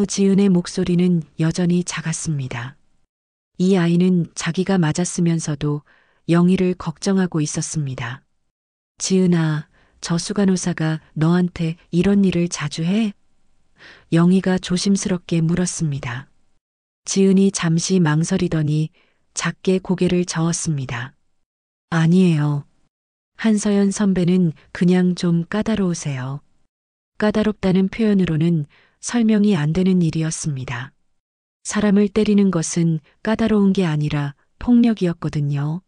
Speaker 2: 지은의 목소리는 여전히 작았습니다. 이 아이는 자기가 맞았으면서도 영희를 걱정하고 있었습니다. 지은아, 저 수간호사가 너한테 이런 일을 자주 해? 영희가 조심스럽게 물었습니다. 지은이 잠시 망설이더니 작게 고개를 저었습니다. 아니에요. 한서연 선배는 그냥 좀 까다로우세요. 까다롭다는 표현으로는 설명이 안 되는 일이었습니다. 사람을 때리는 것은 까다로운 게 아니라 폭력이었거든요.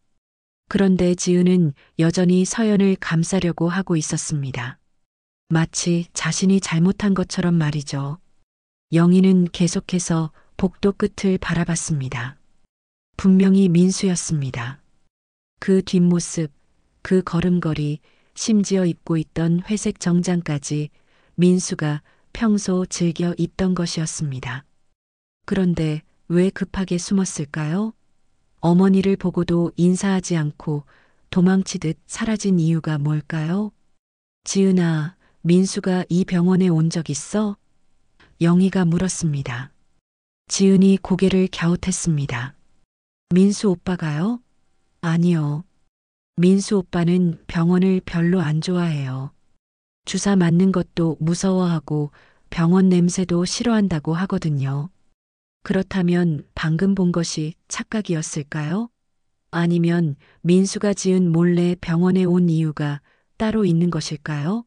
Speaker 2: 그런데 지은은 여전히 서연을 감싸려고 하고 있었습니다. 마치 자신이 잘못한 것처럼 말이죠. 영희는 계속해서 복도 끝을 바라봤습니다. 분명히 민수였습니다. 그 뒷모습, 그 걸음걸이, 심지어 입고 있던 회색 정장까지 민수가 평소 즐겨 입던 것이었습니다. 그런데 왜 급하게 숨었을까요? 어머니를 보고도 인사하지 않고 도망치듯 사라진 이유가 뭘까요? 지은아, 민수가 이 병원에 온 적 있어? 영희가 물었습니다. 지은이 고개를 갸웃했습니다. 민수 오빠가요? 아니요. 민수 오빠는 병원을 별로 안 좋아해요. 주사 맞는 것도 무서워하고 병원 냄새도 싫어한다고 하거든요. 그렇다면 방금 본 것이 착각이었을까요? 아니면 민수가 지은 몰래 병원에 온 이유가 따로 있는 것일까요?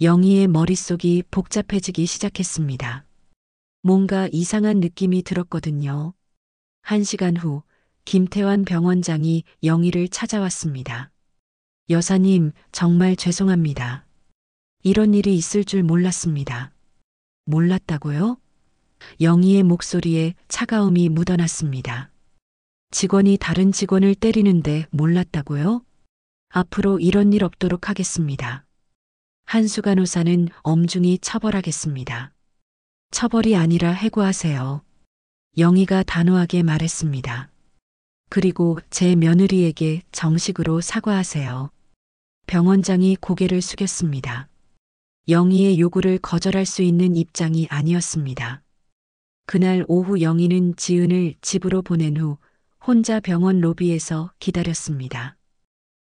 Speaker 2: 영희의 머릿속이 복잡해지기 시작했습니다. 뭔가 이상한 느낌이 들었거든요. 1시간 후 김태환 병원장이 영희를 찾아왔습니다. 여사님, 정말 죄송합니다. 이런 일이 있을 줄 몰랐습니다. 몰랐다고요? 영희의 목소리에 차가움이 묻어났습니다. 직원이 다른 직원을 때리는데 몰랐다고요? 앞으로 이런 일 없도록 하겠습니다. 한수 간호사는 엄중히 처벌하겠습니다. 처벌이 아니라 해고하세요. 영희가 단호하게 말했습니다. 그리고 제 며느리에게 정식으로 사과하세요. 병원장이 고개를 숙였습니다. 영희의 요구를 거절할 수 있는 입장이 아니었습니다. 그날 오후 영희는 지은을 집으로 보낸 후 혼자 병원 로비에서 기다렸습니다.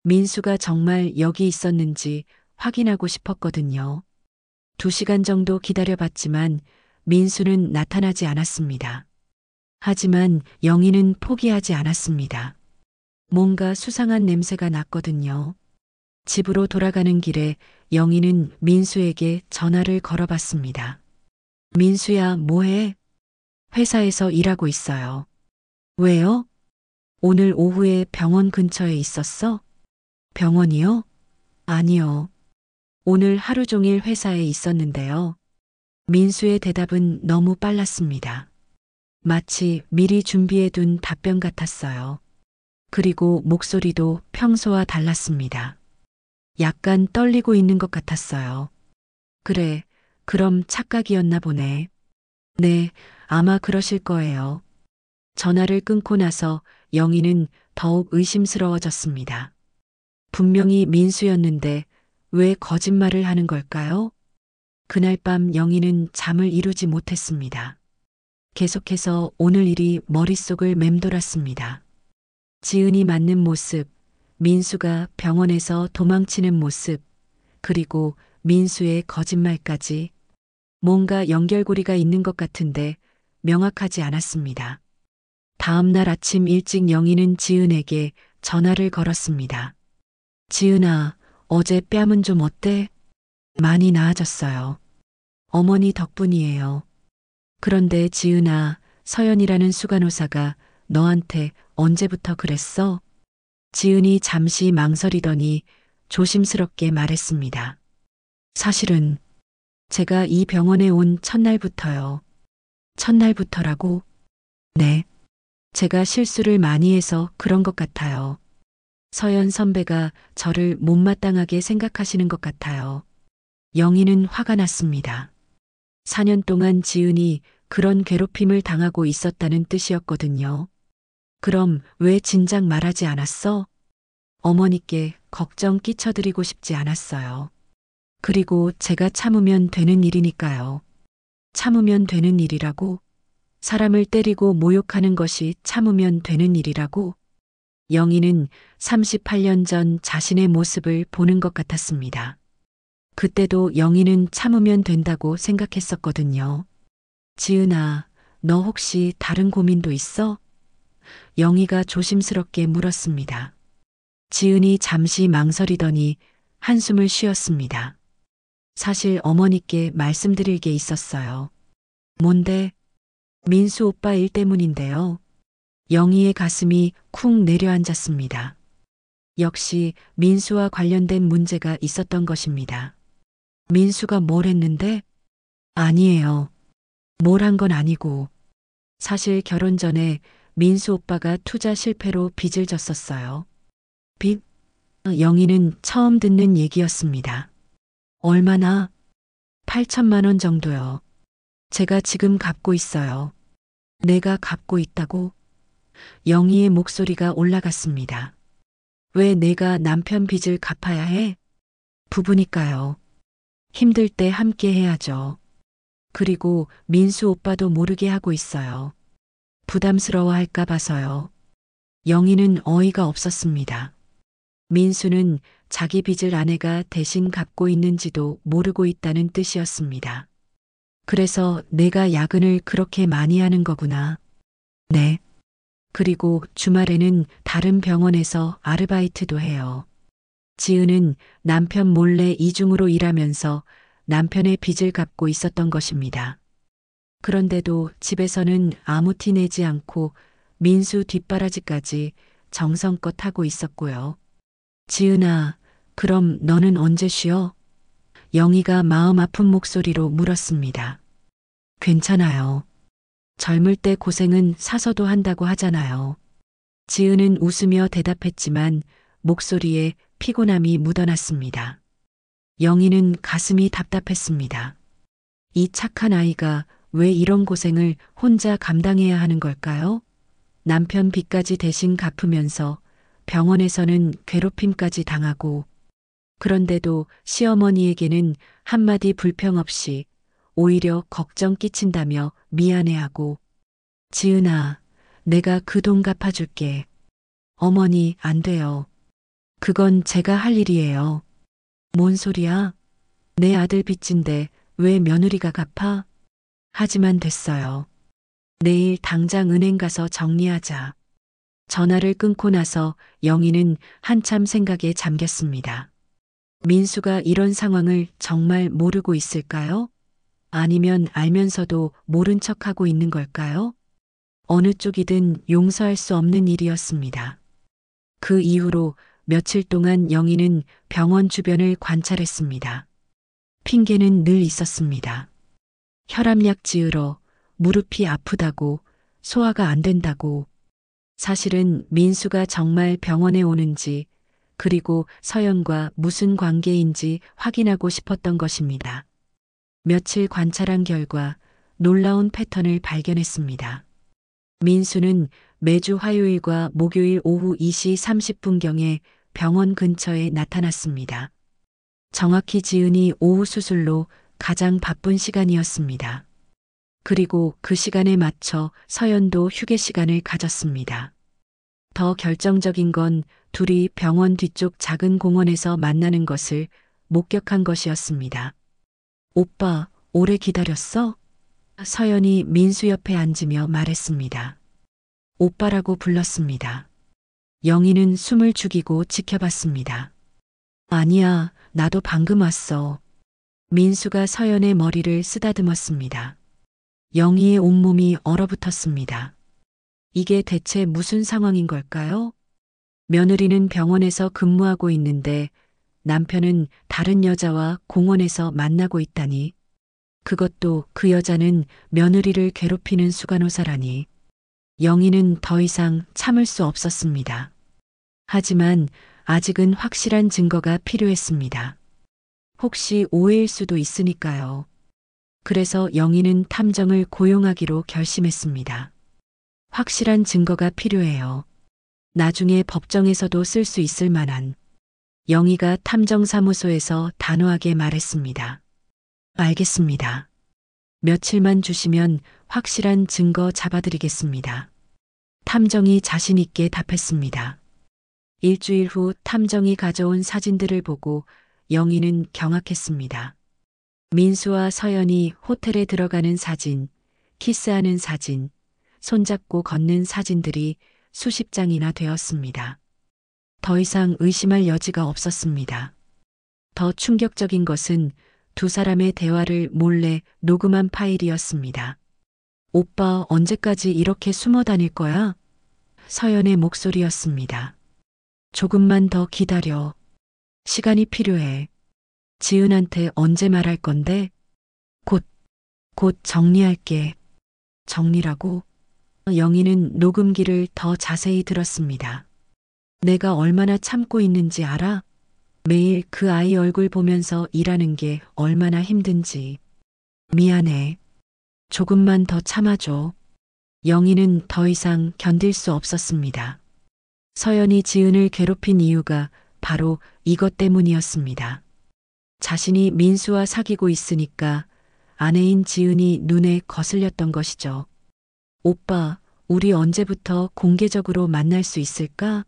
Speaker 2: 민수가 정말 여기 있었는지 확인하고 싶었거든요. 2시간 정도 기다려봤지만 민수는 나타나지 않았습니다. 하지만 영희는 포기하지 않았습니다. 뭔가 수상한 냄새가 났거든요. 집으로 돌아가는 길에 영희는 민수에게 전화를 걸어봤습니다. 민수야, 뭐해? 회사에서 일하고 있어요. 왜요? 오늘 오후에 병원 근처에 있었어? 병원이요? 아니요. 오늘 하루 종일 회사에 있었는데요. 민수의 대답은 너무 빨랐습니다. 마치 미리 준비해둔 답변 같았어요. 그리고 목소리도 평소와 달랐습니다. 약간 떨리고 있는 것 같았어요. 그래, 그럼 착각이었나 보네. 네, 아마 그러실 거예요. 전화를 끊고 나서 영희는 더욱 의심스러워졌습니다. 분명히 민수였는데 왜 거짓말을 하는 걸까요? 그날 밤 영희는 잠을 이루지 못했습니다. 계속해서 오늘 일이 머릿속을 맴돌았습니다. 지은이 맞는 모습, 민수가 병원에서 도망치는 모습, 그리고 민수의 거짓말까지 뭔가 연결고리가 있는 것 같은데 명확하지 않았습니다. 다음 날 아침 일찍 영희는 지은에게 전화를 걸었습니다. 지은아, 어제 뺨은 좀 어때? 많이 나아졌어요. 어머니 덕분이에요. 그런데 지은아, 서연이라는 수간호사가 너한테 언제부터 그랬어? 지은이 잠시 망설이더니 조심스럽게 말했습니다. 사실은 제가 이 병원에 온 첫날부터요. 첫날부터라고? 네. 제가 실수를 많이 해서 그런 것 같아요. 서연 선배가 저를 못마땅하게 생각하시는 것 같아요. 영희는 화가 났습니다. 4년 동안 지은이 그런 괴롭힘을 당하고 있었다는 뜻이었거든요. 그럼 왜 진작 말하지 않았어? 어머니께 걱정 끼쳐드리고 싶지 않았어요. 그리고 제가 참으면 되는 일이니까요. 참으면 되는 일이라고? 사람을 때리고 모욕하는 것이 참으면 되는 일이라고? 영희는 38년 전 자신의 모습을 보는 것 같았습니다. 그때도 영희는 참으면 된다고 생각했었거든요. 지은아, 너 혹시 다른 고민도 있어? 영희가 조심스럽게 물었습니다. 지은이 잠시 망설이더니 한숨을 쉬었습니다. 사실 어머니께 말씀드릴 게 있었어요. 뭔데? 민수 오빠 일 때문인데요. 영희의 가슴이 쿵 내려앉았습니다. 역시 민수와 관련된 문제가 있었던 것입니다. 민수가 뭘 했는데? 아니에요. 뭘 한 건 아니고. 사실 결혼 전에 민수 오빠가 투자 실패로 빚을 졌었어요. 빚? 영희는 처음 듣는 얘기였습니다. 얼마나? 8천만 원 정도요. 제가 지금 갚고 있어요. 내가 갚고 있다고? 영희의 목소리가 올라갔습니다. 왜 내가 남편 빚을 갚아야 해? 부부니까요. 힘들 때 함께 해야죠. 그리고 민수 오빠도 모르게 하고 있어요. 부담스러워 할까 봐서요. 영희는 어이가 없었습니다. 민수는 자기 빚을 아내가 대신 갚고 있는지도 모르고 있다는 뜻이었습니다. 그래서 내가 야근을 그렇게 많이 하는 거구나. 네. 그리고 주말에는 다른 병원에서 아르바이트도 해요. 지은은 남편 몰래 이중으로 일하면서 남편의 빚을 갚고 있었던 것입니다. 그런데도 집에서는 아무 티 내지 않고 민수 뒷바라지까지 정성껏 하고 있었고요. 지은아, 그럼 너는 언제 쉬어? 영희가 마음 아픈 목소리로 물었습니다. 괜찮아요. 젊을 때 고생은 사서도 한다고 하잖아요. 지은은 웃으며 대답했지만 목소리에 피곤함이 묻어났습니다. 영희는 가슴이 답답했습니다. 이 착한 아이가 왜 이런 고생을 혼자 감당해야 하는 걸까요? 남편 빚까지 대신 갚으면서 병원에서는 괴롭힘까지 당하고, 그런데도 시어머니에게는 한마디 불평 없이 오히려 걱정 끼친다며 미안해하고, 지은아, 내가 그 돈 갚아줄게. 어머니, 안 돼요. 그건 제가 할 일이에요. 뭔 소리야? 내 아들 빚진데 왜 며느리가 갚아? 하지만 됐어요. 내일 당장 은행 가서 정리하자. 전화를 끊고 나서 영희는 한참 생각에 잠겼습니다. 민수가 이런 상황을 정말 모르고 있을까요? 아니면 알면서도 모른 척하고 있는 걸까요? 어느 쪽이든 용서할 수 없는 일이었습니다. 그 이후로 며칠 동안 영희는 병원 주변을 관찰했습니다. 핑계는 늘 있었습니다. 혈압약 지으러, 무릎이 아프다고, 소화가 안 된다고. 사실은 민수가 정말 병원에 오는지, 그리고 서연과 무슨 관계인지 확인하고 싶었던 것입니다. 며칠 관찰한 결과 놀라운 패턴을 발견했습니다. 민수는 매주 화요일과 목요일 오후 2시 30분경에 병원 근처에 나타났습니다. 정확히 지은이 오후 수술로 가장 바쁜 시간이었습니다. 그리고 그 시간에 맞춰 서연도 휴게 시간을 가졌습니다. 더 결정적인 건 둘이 병원 뒤쪽 작은 공원에서 만나는 것을 목격한 것이었습니다. 오빠, 오래 기다렸어? 서연이 민수 옆에 앉으며 말했습니다. 오빠라고 불렀습니다. 영희는 숨을 죽이고 지켜봤습니다. 아니야, 나도 방금 왔어. 민수가 서연의 머리를 쓰다듬었습니다. 영희의 온몸이 얼어붙었습니다. 이게 대체 무슨 상황인 걸까요? 며느리는 병원에서 근무하고 있는데 남편은 다른 여자와 공원에서 만나고 있다니. 그것도 그 여자는 며느리를 괴롭히는 수간호사라니. 영희는 더 이상 참을 수 없었습니다. 하지만 아직은 확실한 증거가 필요했습니다. 혹시 오해일 수도 있으니까요. 그래서 영희는 탐정을 고용하기로 결심했습니다. 확실한 증거가 필요해요. 나중에 법정에서도 쓸 수 있을 만한. 영희가 탐정사무소에서 단호하게 말했습니다. 알겠습니다. 며칠만 주시면 확실한 증거 잡아드리겠습니다. 탐정이 자신 있게 답했습니다. 일주일 후 탐정이 가져온 사진들을 보고 영희는 경악했습니다. 민수와 서연이 호텔에 들어가는 사진, 키스하는 사진, 손잡고 걷는 사진들이 수십 장이나 되었습니다. 더 이상 의심할 여지가 없었습니다. 더 충격적인 것은 두 사람의 대화를 몰래 녹음한 파일이었습니다. 오빠 언제까지 이렇게 숨어 다닐 거야? 서연의 목소리였습니다. 조금만 더 기다려. 시간이 필요해. 지은한테 언제 말할 건데? 곧 정리할게. 정리라고? 영희는 녹음기를 더 자세히 들었습니다. 내가 얼마나 참고 있는지 알아? 매일 그 아이 얼굴 보면서 일하는 게 얼마나 힘든지. 미안해. 조금만 더 참아줘. 영희는 더 이상 견딜 수 없었습니다. 서연이 지은을 괴롭힌 이유가 바로 이것 때문이었습니다. 자신이 민수와 사귀고 있으니까 아내인 지은이 눈에 거슬렸던 것이죠. 오빠, 우리 언제부터 공개적으로 만날 수 있을까?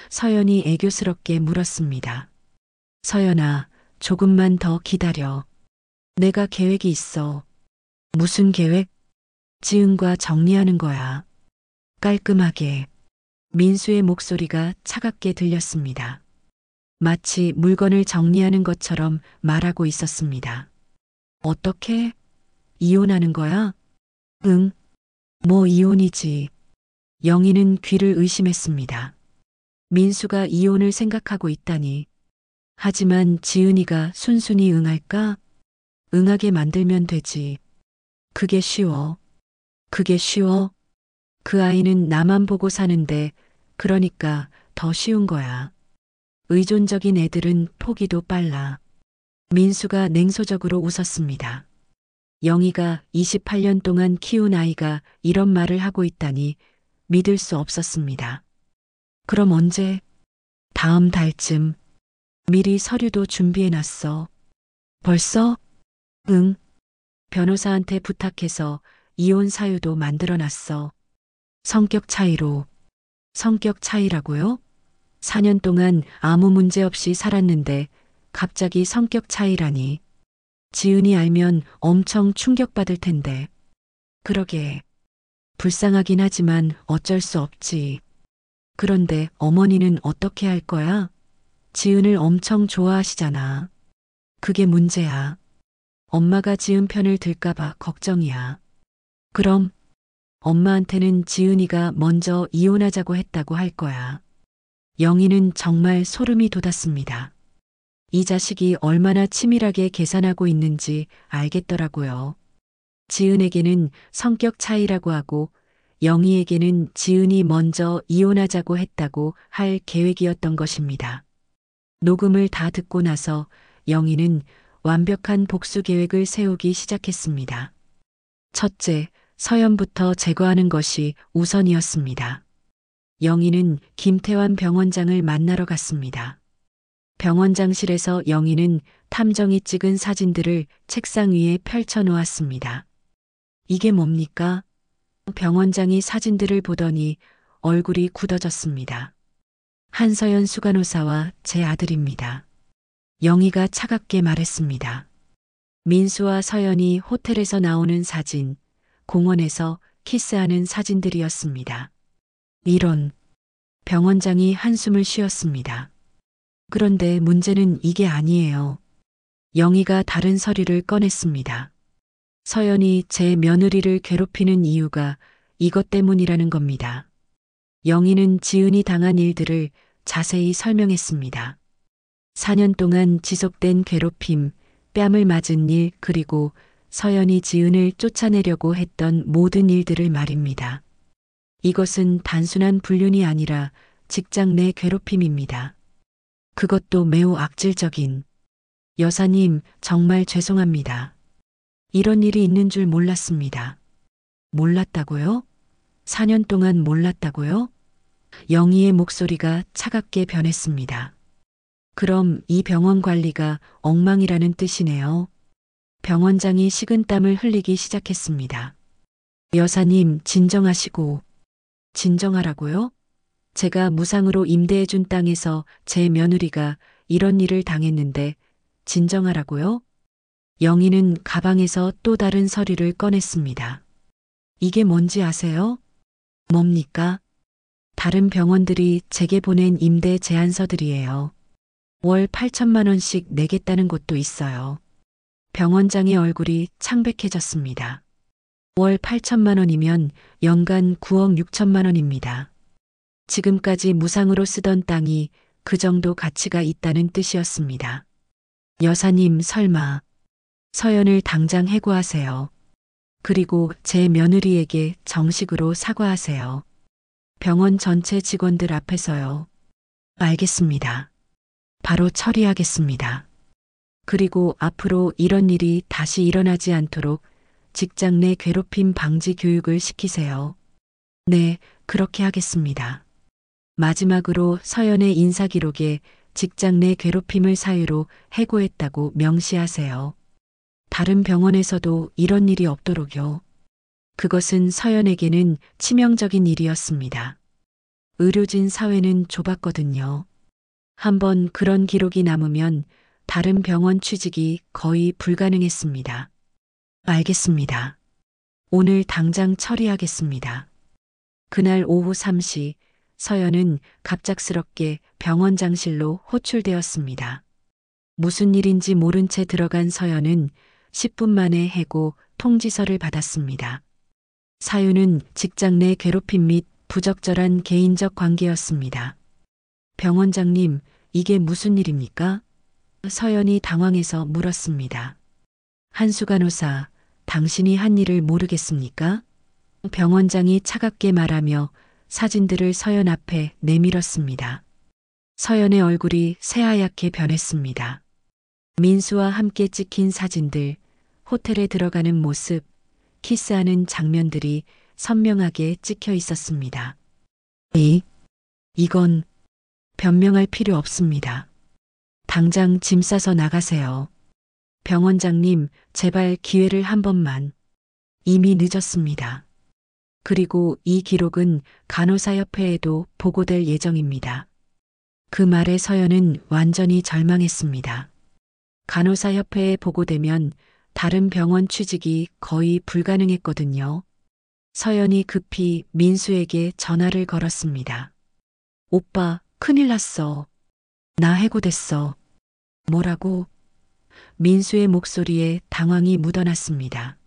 Speaker 2: 서연이 애교스럽게 물었습니다. 서연아, 조금만 더 기다려. 내가 계획이 있어. 무슨 계획? 지은과 정리하는 거야. 깔끔하게. 민수의 목소리가 차갑게 들렸습니다. 마치 물건을 정리하는 것처럼 말하고 있었습니다. 어떻게? 이혼하는 거야? 응. 뭐 이혼이지. 영희는 귀를 의심했습니다. 민수가 이혼을 생각하고 있다니. 하지만 지은이가 순순히 응할까? 응하게 만들면 되지. 그게 쉬워. 그게 쉬워? 그 아이는 나만 보고 사는데 그러니까 더 쉬운 거야. 의존적인 애들은 포기도 빨라. 민수가 냉소적으로 웃었습니다. 영희가 28년 동안 키운 아이가 이런 말을 하고 있다니 믿을 수 없었습니다. 그럼 언제? 다음 달쯤. 미리 서류도 준비해놨어. 벌써? 응. 변호사한테 부탁해서 이혼 사유도 만들어놨어. 성격 차이로. 성격 차이라고요? 4년 동안 아무 문제 없이 살았는데 갑자기 성격 차이라니. 지은이 알면 엄청 충격받을 텐데. 그러게. 불쌍하긴 하지만 어쩔 수 없지. 그런데 어머니는 어떻게 할 거야? 지은을 엄청 좋아하시잖아. 그게 문제야. 엄마가 지은 편을 들까봐 걱정이야. 그럼 엄마한테는 지은이가 먼저 이혼하자고 했다고 할 거야. 영희는 정말 소름이 돋았습니다. 이 자식이 얼마나 치밀하게 계산하고 있는지 알겠더라고요. 지은에게는 성격 차이라고 하고 영희에게는 지은이 먼저 이혼하자고 했다고 할 계획이었던 것입니다. 녹음을 다 듣고 나서 영희는 완벽한 복수 계획을 세우기 시작했습니다. 첫째, 서연부터 제거하는 것이 우선이었습니다. 영희는 김태환 병원장을 만나러 갔습니다. 병원장실에서 영희는 탐정이 찍은 사진들을 책상 위에 펼쳐 놓았습니다. 이게 뭡니까? 병원장이 사진들을 보더니 얼굴이 굳어졌습니다. 한서연 수간호사와 제 아들입니다. 영희가 차갑게 말했습니다. 민수와 서연이 호텔에서 나오는 사진, 공원에서 키스하는 사진들이었습니다. 이런. 병원장이 한숨을 쉬었습니다. 그런데 문제는 이게 아니에요. 영희가 다른 서류를 꺼냈습니다. 서연이 제 며느리를 괴롭히는 이유가 이것 때문이라는 겁니다. 영희는 지은이 당한 일들을 자세히 설명했습니다. 4년 동안 지속된 괴롭힘, 뺨을 맞은 일, 그리고 서연이 지은을 쫓아내려고 했던 모든 일들을 말입니다. 이것은 단순한 불륜이 아니라 직장 내 괴롭힘입니다. 그것도 매우 악질적인. 여사님, 정말 죄송합니다. 이런 일이 있는 줄 몰랐습니다. 몰랐다고요? 4년 동안 몰랐다고요? 영희의 목소리가 차갑게 변했습니다. 그럼 이 병원 관리가 엉망이라는 뜻이네요. 병원장이 식은땀을 흘리기 시작했습니다. 여사님, 진정하시고. 진정하라고요? 제가 무상으로 임대해준 땅에서 제 며느리가 이런 일을 당했는데 진정하라고요? 영희는 가방에서 또 다른 서류를 꺼냈습니다. 이게 뭔지 아세요? 뭡니까? 다른 병원들이 제게 보낸 임대 제안서들이에요. 월 8천만 원씩 내겠다는 곳도 있어요. 병원장의 얼굴이 창백해졌습니다. 월 8천만 원이면 연간 9억 6천만 원입니다. 지금까지 무상으로 쓰던 땅이 그 정도 가치가 있다는 뜻이었습니다. 여사님, 설마 서연을 당장 해고하세요. 그리고 제 며느리에게 정식으로 사과하세요. 병원 전체 직원들 앞에서요. 알겠습니다. 바로 처리하겠습니다. 그리고 앞으로 이런 일이 다시 일어나지 않도록 직장 내 괴롭힘 방지 교육을 시키세요. 네, 그렇게 하겠습니다. 마지막으로 서연의 인사기록에 직장 내 괴롭힘을 사유로 해고했다고 명시하세요. 다른 병원에서도 이런 일이 없도록요. 그것은 서연에게는 치명적인 일이었습니다. 의료진 사회는 좁았거든요. 한번 그런 기록이 남으면 다른 병원 취직이 거의 불가능했습니다. 알겠습니다. 오늘 당장 처리하겠습니다. 그날 오후 3시 서연은 갑작스럽게 병원장실로 호출되었습니다. 무슨 일인지 모른 채 들어간 서연은 10분 만에 해고 통지서를 받았습니다. 사유는 직장 내 괴롭힘 및 부적절한 개인적 관계였습니다. 병원장님, 이게 무슨 일입니까? 서연이 당황해서 물었습니다. 한수 간호사, 당신이 한 일을 모르겠습니까? 병원장이 차갑게 말하며 사진들을 서연 앞에 내밀었습니다. 서연의 얼굴이 새하얗게 변했습니다. 민수와 함께 찍힌 사진들, 호텔에 들어가는 모습, 키스하는 장면들이 선명하게 찍혀 있었습니다. 이건 변명할 필요 없습니다. 당장 짐 싸서 나가세요. 병원장님, 제발 기회를 한 번만. 이미 늦었습니다. 그리고 이 기록은 간호사협회에도 보고될 예정입니다. 그 말에 서연은 완전히 절망했습니다. 간호사협회에 보고되면 다른 병원 취직이 거의 불가능했거든요. 서연이 급히 민수에게 전화를 걸었습니다. 오빠, 큰일 났어. 나 해고됐어. 뭐라고? 민수의 목소리에 당황이 묻어났습니다.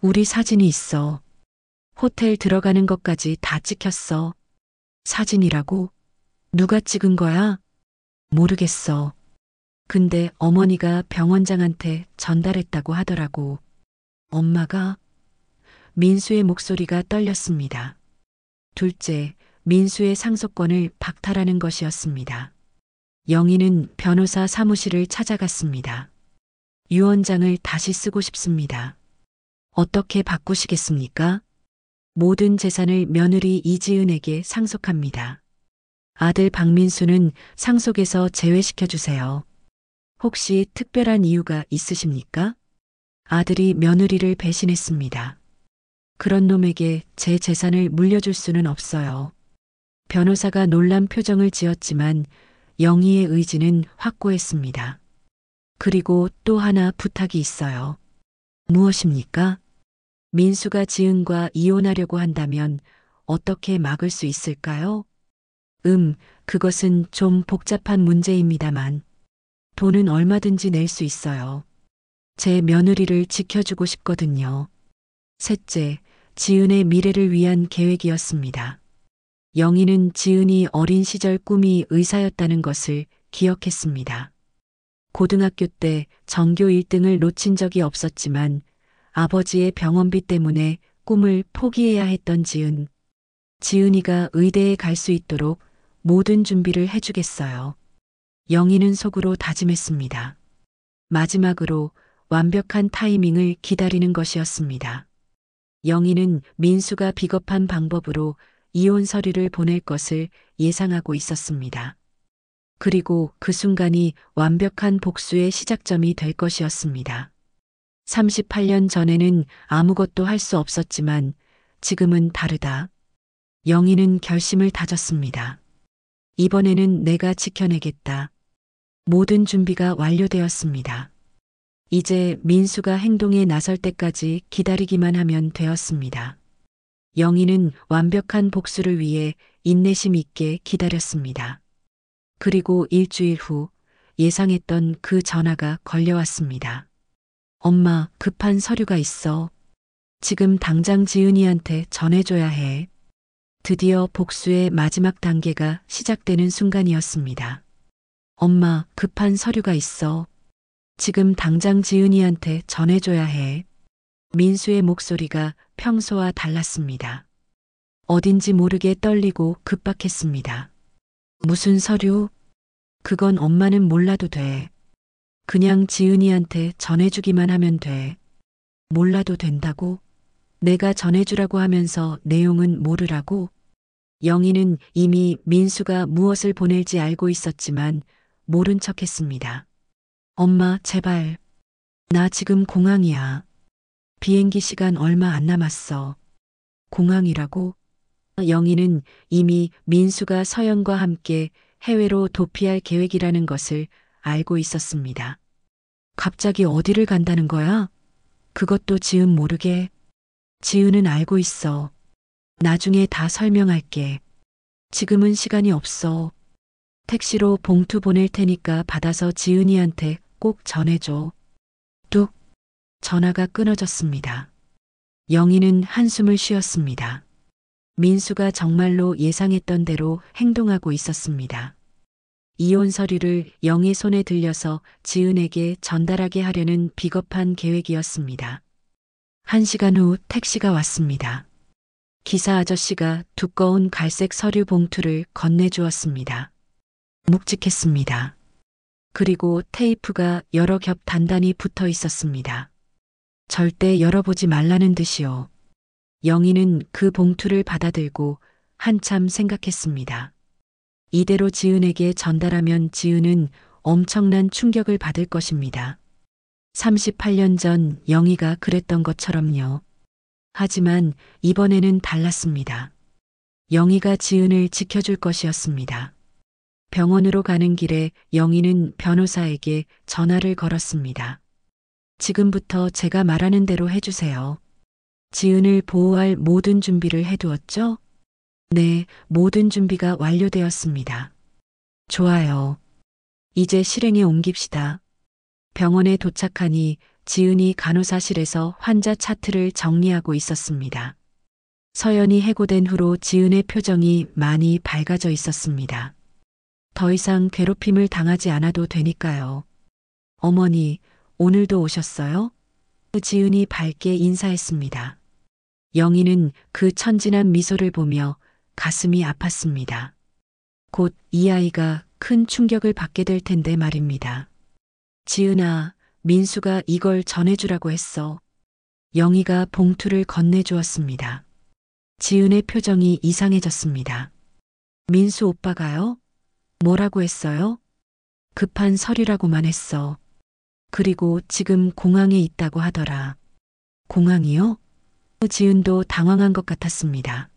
Speaker 2: 우리 사진이 있어. 호텔 들어가는 것까지 다 찍혔어. 사진이라고? 누가 찍은 거야? 모르겠어. 근데 어머니가 병원장한테 전달했다고 하더라고. 엄마가? 민수의 목소리가 떨렸습니다. 둘째, 민수의 상속권을 박탈하는 것이었습니다. 영희는 변호사 사무실을 찾아갔습니다. 유언장을 다시 쓰고 싶습니다. 어떻게 바꾸시겠습니까? 모든 재산을 며느리 이지은에게 상속합니다. 아들 박민수는 상속에서 제외시켜 주세요. 혹시 특별한 이유가 있으십니까? 아들이 며느리를 배신했습니다. 그런 놈에게 제 재산을 물려줄 수는 없어요. 변호사가 놀란 표정을 지었지만 영희의 의지는 확고했습니다. 그리고 또 하나 부탁이 있어요. 무엇입니까? 민수가 지은과 이혼하려고 한다면 어떻게 막을 수 있을까요? 그것은 좀 복잡한 문제입니다만 돈은 얼마든지 낼 수 있어요. 제 며느리를 지켜주고 싶거든요. 셋째, 지은의 미래를 위한 계획이었습니다. 영희는 지은이 어린 시절 꿈이 의사였다는 것을 기억했습니다. 고등학교 때 전교 1등을 놓친 적이 없었지만 아버지의 병원비 때문에 꿈을 포기해야 했던 지은. 지은이가 의대에 갈 수 있도록 모든 준비를 해주겠어요. 영희는 속으로 다짐했습니다. 마지막으로 완벽한 타이밍을 기다리는 것이었습니다. 영희는 민수가 비겁한 방법으로 이혼 서류를 보낼 것을 예상하고 있었습니다. 그리고 그 순간이 완벽한 복수의 시작점이 될 것이었습니다. 38년 전에는 아무것도 할 수 없었지만 지금은 다르다. 영희는 결심을 다졌습니다. 이번에는 내가 지켜내겠다. 모든 준비가 완료되었습니다. 이제 민수가 행동에 나설 때까지 기다리기만 하면 되었습니다. 영희는 완벽한 복수를 위해 인내심 있게 기다렸습니다. 그리고 일주일 후 예상했던 그 전화가 걸려왔습니다. 엄마, 급한 서류가 있어. 지금 당장 지은이한테 전해줘야 해. 드디어 복수의 마지막 단계가 시작되는 순간이었습니다. 엄마, 급한 서류가 있어. 지금 당장 지은이한테 전해줘야 해. 민수의 목소리가 평소와 달랐습니다. 어딘지 모르게 떨리고 급박했습니다. 무슨 서류? 그건 엄마는 몰라도 돼. 그냥 지은이한테 전해주기만 하면 돼. 몰라도 된다고? 내가 전해주라고 하면서 내용은 모르라고? 영희는 이미 민수가 무엇을 보낼지 알고 있었지만 모른 척했습니다. 엄마, 제발. 나 지금 공항이야. 비행기 시간 얼마 안 남았어. 공항이라고? 영희는 이미 민수가 서연과 함께 해외로 도피할 계획이라는 것을 알고 있었습니다. 갑자기 어디를 간다는 거야? 그것도 지은 모르게. 지은은 알고 있어. 나중에 다 설명할게. 지금은 시간이 없어. 택시로 봉투 보낼 테니까 받아서 지은이한테 꼭 전해줘. 뚝. 전화가 끊어졌습니다. 영희는 한숨을 쉬었습니다. 민수가 정말로 예상했던 대로 행동하고 있었습니다. 이혼 서류를 영희 손에 들려서 지은에게 전달하게 하려는 비겁한 계획이었습니다. 1시간 후 택시가 왔습니다. 기사 아저씨가 두꺼운 갈색 서류 봉투를 건네주었습니다. 묵직했습니다. 그리고 테이프가 여러 겹 단단히 붙어 있었습니다. 절대 열어보지 말라는 듯이요. 영희는 그 봉투를 받아들고 한참 생각했습니다. 이대로 지은에게 전달하면 지은은 엄청난 충격을 받을 것입니다. 38년 전 영희가 그랬던 것처럼요. 하지만 이번에는 달랐습니다. 영희가 지은을 지켜줄 것이었습니다. 병원으로 가는 길에 영희는 변호사에게 전화를 걸었습니다. 지금부터 제가 말하는 대로 해주세요. 지은을 보호할 모든 준비를 해두었죠? 네, 모든 준비가 완료되었습니다. 좋아요. 이제 실행에 옮깁시다. 병원에 도착하니 지은이 간호사실에서 환자 차트를 정리하고 있었습니다. 서연이 해고된 후로 지은의 표정이 많이 밝아져 있었습니다. 더 이상 괴롭힘을 당하지 않아도 되니까요. 어머니, 오늘도 오셨어요? 지은이 밝게 인사했습니다. 영희는 그 천진한 미소를 보며 가슴이 아팠습니다. 곧 이 아이가 큰 충격을 받게 될 텐데 말입니다. 지은아, 민수가 이걸 전해주라고 했어. 영희가 봉투를 건네주었습니다. 지은의 표정이 이상해졌습니다. 민수 오빠가요? 뭐라고 했어요? 급한 서류라고만 했어. 그리고 지금 공항에 있다고 하더라. 공항이요? 지은도 당황한 것 같았습니다.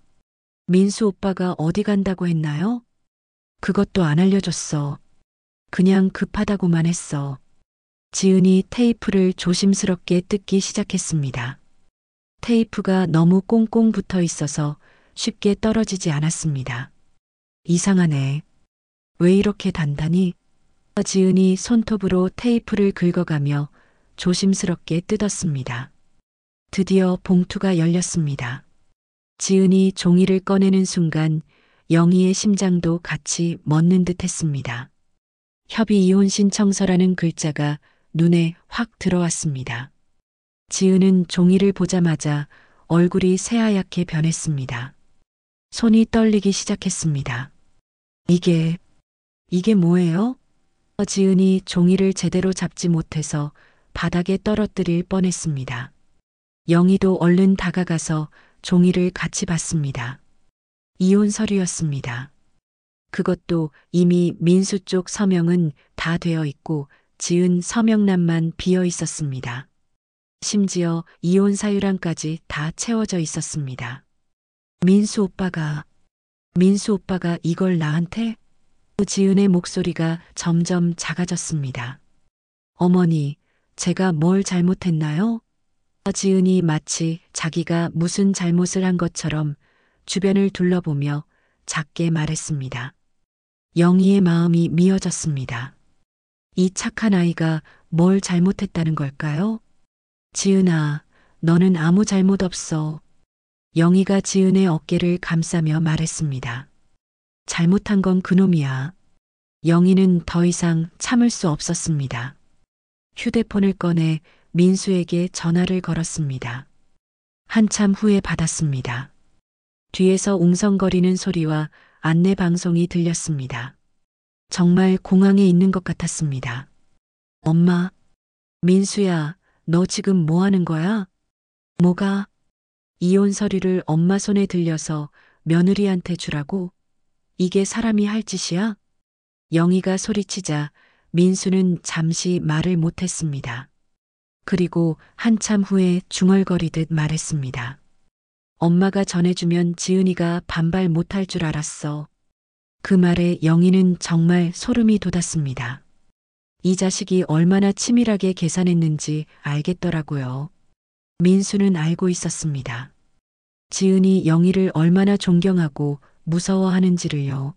Speaker 2: 민수 오빠가 어디 간다고 했나요? 그것도 안 알려줬어. 그냥 급하다고만 했어. 지은이 테이프를 조심스럽게 뜯기 시작했습니다. 테이프가 너무 꽁꽁 붙어 있어서 쉽게 떨어지지 않았습니다. 이상하네. 왜 이렇게 단단히? 지은이 손톱으로 테이프를 긁어가며 조심스럽게 뜯었습니다. 드디어 봉투가 열렸습니다. 지은이 종이를 꺼내는 순간 영희의 심장도 같이 멎는 듯 했습니다. 협의 이혼 신청서라는 글자가 눈에 확 들어왔습니다. 지은은 종이를 보자마자 얼굴이 새하얗게 변했습니다. 손이 떨리기 시작했습니다. 이게 뭐예요? 지은이 종이를 제대로 잡지 못해서 바닥에 떨어뜨릴 뻔했습니다. 영희도 얼른 다가가서 종이를 같이 봤습니다. 이혼 서류였습니다. 그것도 이미 민수 쪽 서명은 다 되어 있고 지은 서명란만 비어 있었습니다. 심지어 이혼 사유란까지 다 채워져 있었습니다. 민수 오빠가 이걸 나한테? 지은의 목소리가 점점 작아졌습니다. 어머니, 제가 뭘 잘못했나요? 지은이 마치 자기가 무슨 잘못을 한 것처럼 주변을 둘러보며 작게 말했습니다. 영희의 마음이 미어졌습니다. 이 착한 아이가 뭘 잘못했다는 걸까요? 지은아, 너는 아무 잘못 없어. 영희가 지은의 어깨를 감싸며 말했습니다. 잘못한 건 그놈이야. 영희는 더 이상 참을 수 없었습니다. 휴대폰을 꺼내 민수에게 전화를 걸었습니다. 한참 후에 받았습니다. 뒤에서 웅성거리는 소리와 안내 방송이 들렸습니다. 정말 공항에 있는 것 같았습니다. 엄마, 민수야, 너 지금 뭐 하는 거야? 뭐가? 이혼 서류를 엄마 손에 들려서 며느리한테 주라고? 이게 사람이 할 짓이야? 영희가 소리치자 민수는 잠시 말을 못했습니다. 그리고 한참 후에 중얼거리듯 말했습니다. 엄마가 전해주면 지은이가 반발 못할 줄 알았어. 그 말에 영희는 정말 소름이 돋았습니다. 이 자식이 얼마나 치밀하게 계산했는지 알겠더라고요. 민수는 알고 있었습니다. 지은이 영희를 얼마나 존경하고 무서워하는지를요.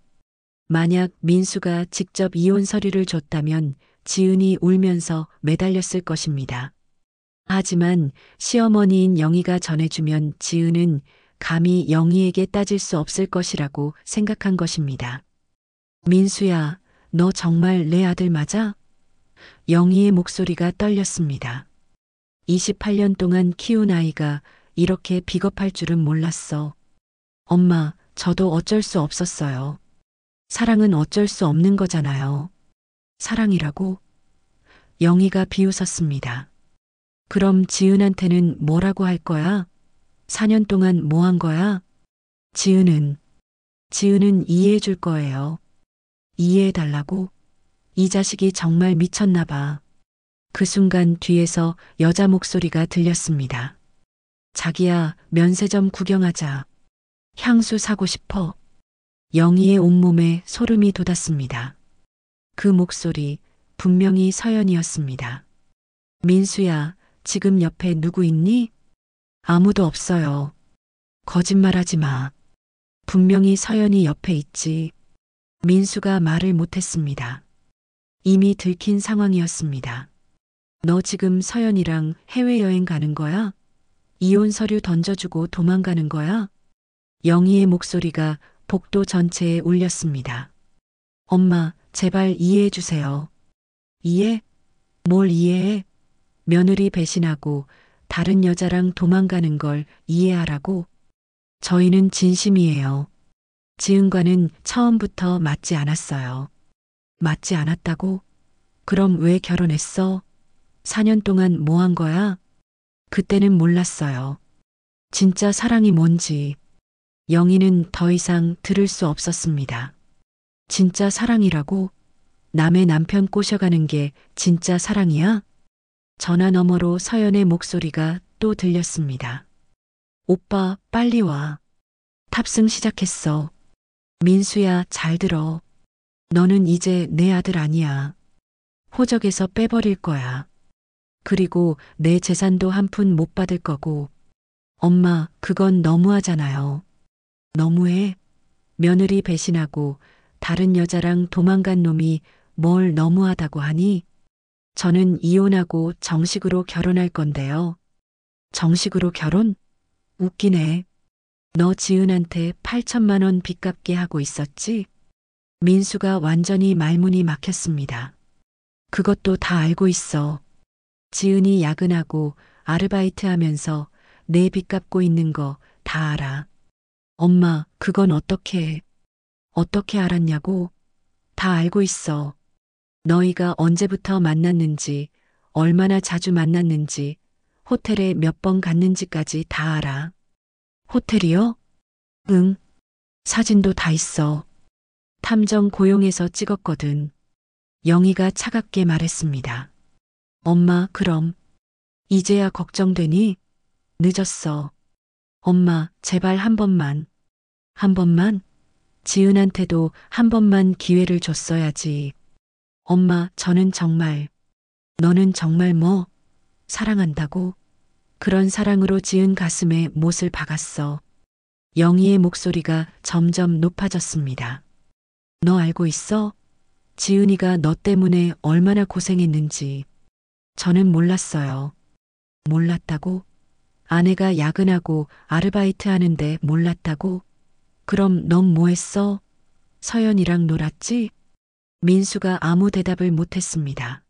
Speaker 2: 만약 민수가 직접 이혼 서류를 줬다면 지은이 울면서 매달렸을 것입니다. 하지만 시어머니인 영희가 전해주면 지은은 감히 영희에게 따질 수 없을 것이라고 생각한 것입니다. 민수야, 너 정말 내 아들 맞아? 영희의 목소리가 떨렸습니다. 28년 동안 키운 아이가 이렇게 비겁할 줄은 몰랐어. 엄마, 저도 어쩔 수 없었어요. 사랑은 어쩔 수 없는 거잖아요. 사랑이라고? 영희가 비웃었습니다. 그럼 지은한테는 뭐라고 할 거야? 4년 동안 뭐 한 거야? 지은은 이해해 줄 거예요. 이해해 달라고? 이 자식이 정말 미쳤나 봐. 그 순간 뒤에서 여자 목소리가 들렸습니다. 자기야, 면세점 구경하자. 향수 사고 싶어. 영희의 온몸에 소름이 돋았습니다. 그 목소리 분명히 서연이었습니다. 민수야, 지금 옆에 누구 있니? 아무도 없어요. 거짓말하지 마. 분명히 서연이 옆에 있지. 민수가 말을 못했습니다. 이미 들킨 상황이었습니다. 너 지금 서연이랑 해외여행 가는 거야? 이혼 서류 던져주고 도망가는 거야? 영희의 목소리가 복도 전체에 울렸습니다. 엄마, 제발 이해해 주세요. 이해? 뭘 이해해? 며느리 배신하고 다른 여자랑 도망가는 걸 이해하라고? 저희는 진심이에요. 지은과는 처음부터 맞지 않았어요. 맞지 않았다고? 그럼 왜 결혼했어? 4년 동안 뭐 한 거야? 그때는 몰랐어요. 진짜 사랑이 뭔지. 영희는 더 이상 들을 수 없었습니다. 진짜 사랑이라고? 남의 남편 꼬셔가는 게 진짜 사랑이야? 전화 너머로 서연의 목소리가 또 들렸습니다. 오빠, 빨리 와. 탑승 시작했어. 민수야, 잘 들어. 너는 이제 내 아들 아니야. 호적에서 빼버릴 거야. 그리고 내 재산도 한 푼 못 받을 거고. 엄마, 그건 너무하잖아요. 너무해. 며느리 배신하고 다른 여자랑 도망간 놈이 뭘 너무하다고 하니? 저는 이혼하고 정식으로 결혼할 건데요. 정식으로 결혼? 웃기네. 너 지은한테 8천만 원 빚 갚게 하고 있었지? 민수가 완전히 말문이 막혔습니다. 그것도 다 알고 있어. 지은이 야근하고 아르바이트 하면서 내 빚 갚고 있는 거 다 알아. 엄마, 그건 어떻게 알았냐고? 다 알고 있어. 너희가 언제부터 만났는지, 얼마나 자주 만났는지, 호텔에 몇 번 갔는지까지 다 알아. 호텔이요? 응. 사진도 다 있어. 탐정 고용해서 찍었거든. 영희가 차갑게 말했습니다. 엄마, 그럼 이제야 걱정되니? 늦었어. 엄마, 제발 한 번만. 한 번만? 지은한테도 한 번만 기회를 줬어야지. 엄마, 저는 정말, 너는 정말 뭐, 사랑한다고? 그런 사랑으로 지은 가슴에 못을 박았어. 영희의 목소리가 점점 높아졌습니다. 너 알고 있어? 지은이가 너 때문에 얼마나 고생했는지. 저는 몰랐어요. 몰랐다고? 아내가 야근하고 아르바이트 하는데 몰랐다고? 그럼 넌 뭐 했어? 서연이랑 놀았지? 민수가 아무 대답을 못했습니다.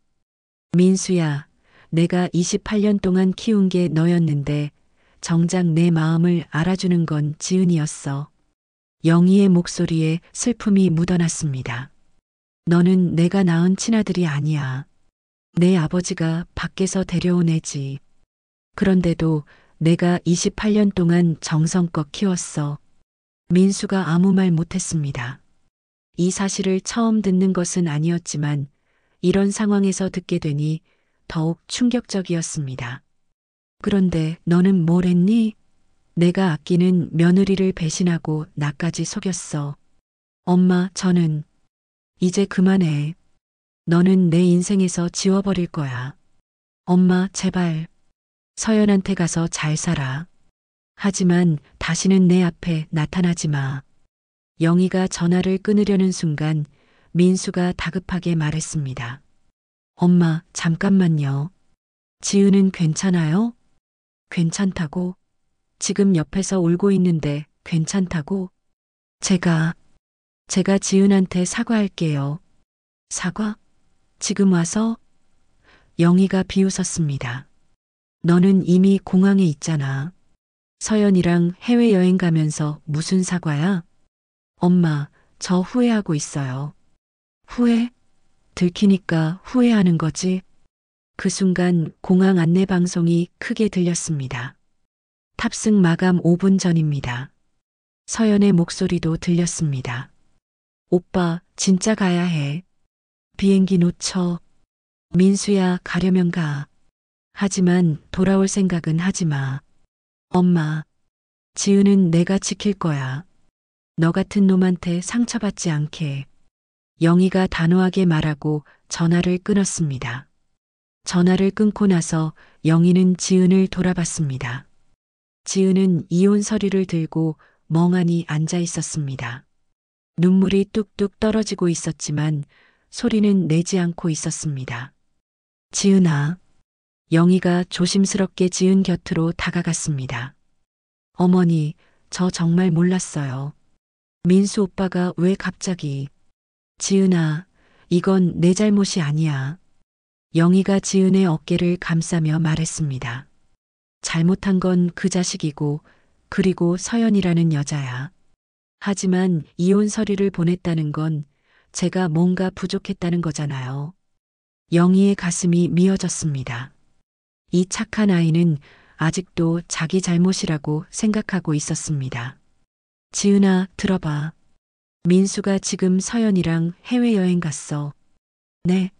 Speaker 2: 민수야, 내가 28년 동안 키운 게 너였는데 정작 내 마음을 알아주는 건 지은이었어. 영희의 목소리에 슬픔이 묻어났습니다. 너는 내가 낳은 친아들이 아니야. 내 아버지가 밖에서 데려온 애지. 그런데도 내가 28년 동안 정성껏 키웠어. 민수가 아무 말 못했습니다. 이 사실을 처음 듣는 것은 아니었지만 이런 상황에서 듣게 되니 더욱 충격적이었습니다. 그런데 너는 뭘 했니? 내가 아끼는 며느리를 배신하고 나까지 속였어. 엄마, 저는 이제 그만해. 너는 내 인생에서 지워버릴 거야. 엄마, 제발. 서연한테 가서 잘 살아. 하지만 다시는 내 앞에 나타나지 마. 영희가 전화를 끊으려는 순간 민수가 다급하게 말했습니다. 엄마, 잠깐만요. 지은은 괜찮아요? 괜찮다고? 지금 옆에서 울고 있는데 괜찮다고? 제가 지은한테 사과할게요. 사과? 지금 와서? 영희가 비웃었습니다. 너는 이미 공항에 있잖아. 서연이랑 해외여행 가면서 무슨 사과야? 엄마, 저 후회하고 있어요. 후회? 들키니까 후회하는 거지? 그 순간 공항 안내방송이 크게 들렸습니다. 탑승 마감 5분 전입니다. 서연의 목소리도 들렸습니다. 오빠, 진짜 가야 해. 비행기 놓쳐. 민수야, 가려면 가. 하지만 돌아올 생각은 하지 마. 엄마, 지은은 내가 지킬 거야. 너 같은 놈한테 상처받지 않게. 영희가 단호하게 말하고 전화를 끊었습니다. 전화를 끊고 나서 영희는 지은을 돌아봤습니다. 지은은 이혼 서류를 들고 멍하니 앉아 있었습니다. 눈물이 뚝뚝 떨어지고 있었지만 소리는 내지 않고 있었습니다. 지은아. 영희가 조심스럽게 지은 곁으로 다가갔습니다. 어머니, 저 정말 몰랐어요. 민수 오빠가 왜 갑자기. 지은아, 이건 내 잘못이 아니야. 영희가 지은의 어깨를 감싸며 말했습니다. 잘못한 건 그 자식이고 그리고 서연이라는 여자야. 하지만 이혼 서류를 보냈다는 건 제가 뭔가 부족했다는 거잖아요. 영희의 가슴이 미어졌습니다. 이 착한 아이는 아직도 자기 잘못이라고 생각하고 있었습니다. 지은아, 들어봐. 민수가 지금 서연이랑 해외여행 갔어. 네.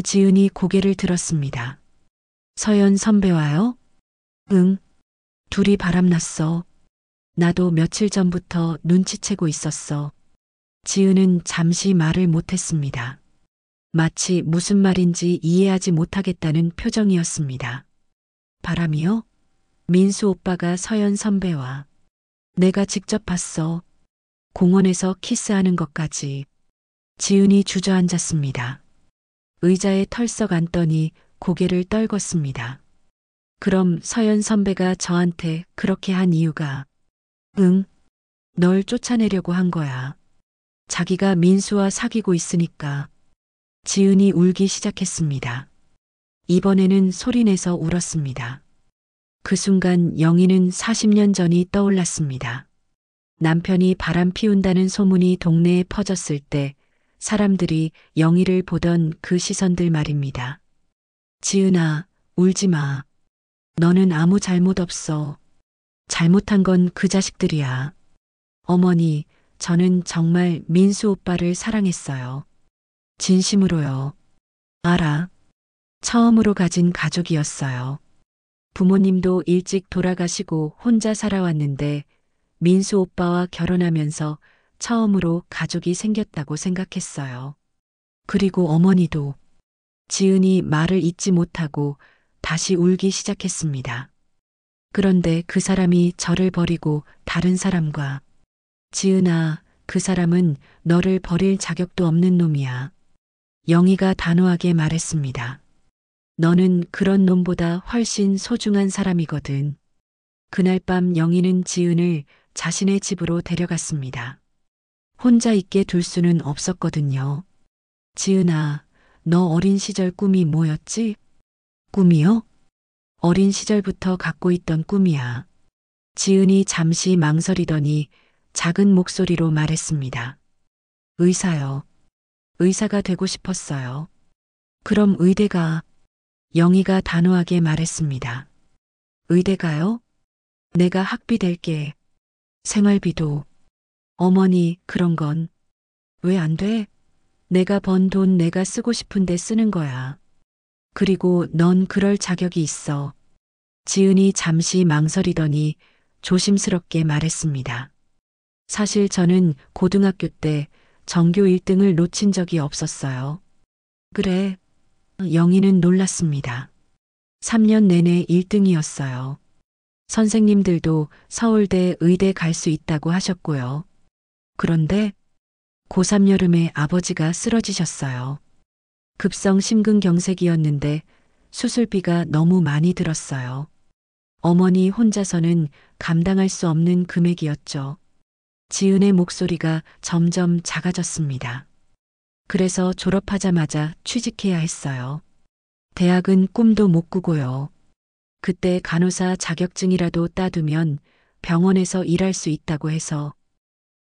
Speaker 2: 지은이 고개를 들었습니다. 서연 선배와요? 응. 둘이 바람났어. 나도 며칠 전부터 눈치채고 있었어. 지은은 잠시 말을 못했습니다. 마치 무슨 말인지 이해하지 못하겠다는 표정이었습니다. 바람이요? 민수 오빠가 서연 선배와. 내가 직접 봤어. 공원에서 키스하는 것까지. 지은이 주저앉았습니다. 의자에 털썩 앉더니 고개를 떨궜습니다. 그럼 서연 선배가 저한테 그렇게 한 이유가. 응, 널 쫓아내려고 한 거야. 자기가 민수와 사귀고 있으니까. 지은이 울기 시작했습니다. 이번에는 소리내서 울었습니다. 그 순간 영희는 40년 전이 떠올랐습니다. 남편이 바람 피운다는 소문이 동네에 퍼졌을 때 사람들이 영희를 보던 그 시선들 말입니다. 지은아, 울지 마. 너는 아무 잘못 없어. 잘못한 건 그 자식들이야. 어머니, 저는 정말 민수 오빠를 사랑했어요. 진심으로요. 알아. 처음으로 가진 가족이었어요. 부모님도 일찍 돌아가시고 혼자 살아왔는데 민수 오빠와 결혼하면서 처음으로 가족이 생겼다고 생각했어요. 그리고 어머니도. 지은이 말을 잇지 못하고 다시 울기 시작했습니다. 그런데 그 사람이 저를 버리고 다른 사람과. 지은아, 그 사람은 너를 버릴 자격도 없는 놈이야. 영희가 단호하게 말했습니다. 너는 그런 놈보다 훨씬 소중한 사람이거든. 그날 밤 영희는 지은을 자신의 집으로 데려갔습니다. 혼자 있게 둘 수는 없었거든요. 지은아, 너 어린 시절 꿈이 뭐였지? 꿈이요? 어린 시절부터 갖고 있던 꿈이야. 지은이 잠시 망설이더니 작은 목소리로 말했습니다. 의사요. 의사가 되고 싶었어요. 그럼 의대가. 영희가 단호하게 말했습니다. 의대가요? 내가 학비 댈게. 생활비도. 어머니, 그런 건. 왜 안 돼? 내가 번 돈 내가 쓰고 싶은데 쓰는 거야. 그리고 넌 그럴 자격이 있어. 지은이 잠시 망설이더니 조심스럽게 말했습니다. 사실 저는 고등학교 때 전교 1등을 놓친 적이 없었어요. 그래. 영희는 놀랐습니다. 3년 내내 1등이었어요. 선생님들도 서울대 의대 갈 수 있다고 하셨고요. 그런데 고3 여름에 아버지가 쓰러지셨어요. 급성 심근경색이었는데 수술비가 너무 많이 들었어요. 어머니 혼자서는 감당할 수 없는 금액이었죠. 지은의 목소리가 점점 작아졌습니다. 그래서 졸업하자마자 취직해야 했어요. 대학은 꿈도 못 꾸고요. 그때 간호사 자격증이라도 따두면 병원에서 일할 수 있다고 해서.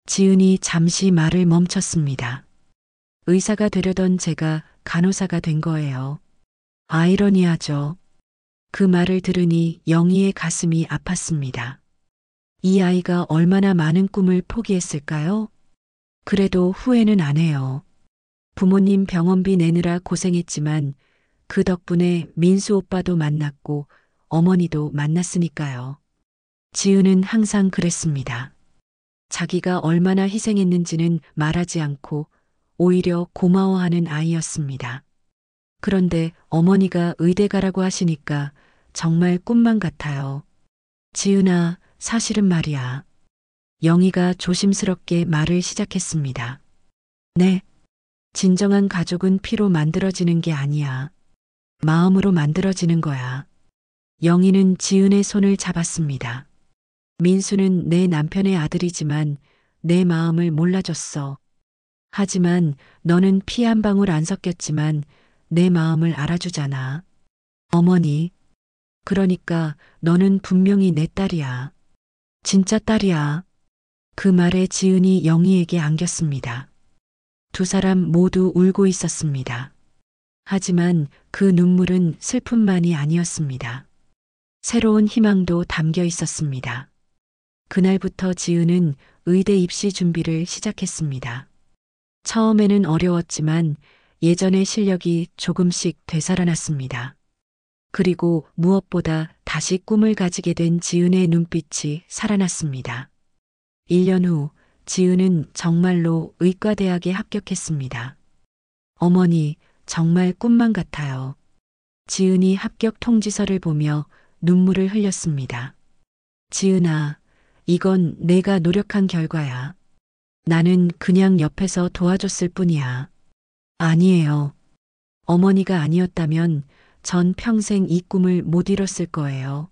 Speaker 2: 지은이 잠시 말을 멈췄습니다. 의사가 되려던 제가 간호사가 된 거예요. 아이러니하죠. 그 말을 들으니 영희의 가슴이 아팠습니다. 이 아이가 얼마나 많은 꿈을 포기했을까요? 그래도 후회는 안 해요. 부모님 병원비 내느라 고생했지만 그 덕분에 민수 오빠도 만났고 어머니도 만났으니까요. 지은은 항상 그랬습니다. 자기가 얼마나 희생했는지는 말하지 않고 오히려 고마워하는 아이였습니다. 그런데 어머니가 의대 가라고 하시니까 정말 꿈만 같아요. 지은아, 사실은 말이야. 영희가 조심스럽게 말을 시작했습니다. 네. 진정한 가족은 피로 만들어지는 게 아니야. 마음으로 만들어지는 거야. 영희는 지은의 손을 잡았습니다. 민수는 내 남편의 아들이지만 내 마음을 몰라줬어. 하지만 너는 피 한 방울 안 섞였지만 내 마음을 알아주잖아. 어머니. 그러니까 너는 분명히 내 딸이야. 진짜 딸이야. 그 말에 지은이 영희에게 안겼습니다. 두 사람 모두 울고 있었습니다. 하지만 그 눈물은 슬픔만이 아니었습니다. 새로운 희망도 담겨 있었습니다. 그날부터 지은은 의대 입시 준비를 시작했습니다. 처음에는 어려웠지만 예전의 실력이 조금씩 되살아났습니다. 그리고 무엇보다 다시 꿈을 가지게 된 지은의 눈빛이 살아났습니다. 1년 후 지은은 정말로 의과대학에 합격했습니다. 어머니, 정말 꿈만 같아요. 지은이 합격 통지서를 보며 눈물을 흘렸습니다. 지은아, 이건 내가 노력한 결과야. 나는 그냥 옆에서 도와줬을 뿐이야. 아니에요. 어머니가 아니었다면 전 평생 이 꿈을 못 이뤘을 거예요.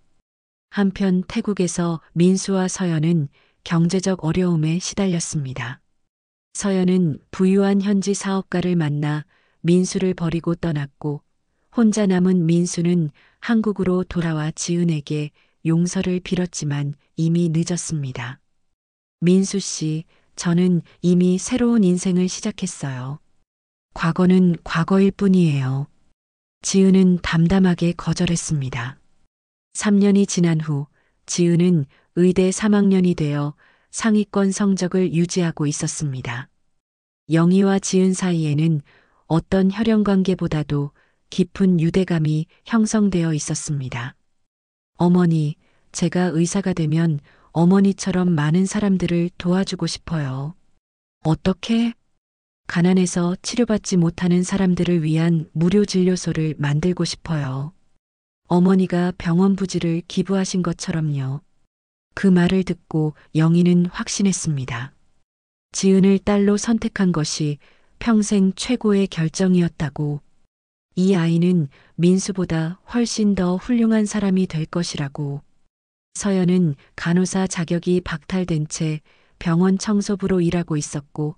Speaker 2: 한편 태국에서 민수와 서연은 경제적 어려움에 시달렸습니다. 서연은 부유한 현지 사업가를 만나 민수를 버리고 떠났고 혼자 남은 민수는 한국으로 돌아와 지은에게 용서를 빌었지만 이미 늦었습니다. 민수 씨, 저는 이미 새로운 인생을 시작했어요. 과거는 과거일 뿐이에요. 지은은 담담하게 거절했습니다. 3년이 지난 후 지은은 의대 3학년이 되어 상위권 성적을 유지하고 있었습니다. 영희와 지은 사이에는 어떤 혈연 관계보다도 깊은 유대감이 형성되어 있었습니다. 어머니, 제가 의사가 되면 어머니처럼 많은 사람들을 도와주고 싶어요. 어떻게? 가난해서 치료받지 못하는 사람들을 위한 무료 진료소를 만들고 싶어요. 어머니가 병원 부지를 기부하신 것처럼요. 그 말을 듣고 영희는 확신했습니다. 지은을 딸로 선택한 것이 평생 최고의 결정이었다고. 이 아이는 민수보다 훨씬 더 훌륭한 사람이 될 것이라고. 서연은 간호사 자격이 박탈된 채 병원 청소부로 일하고 있었고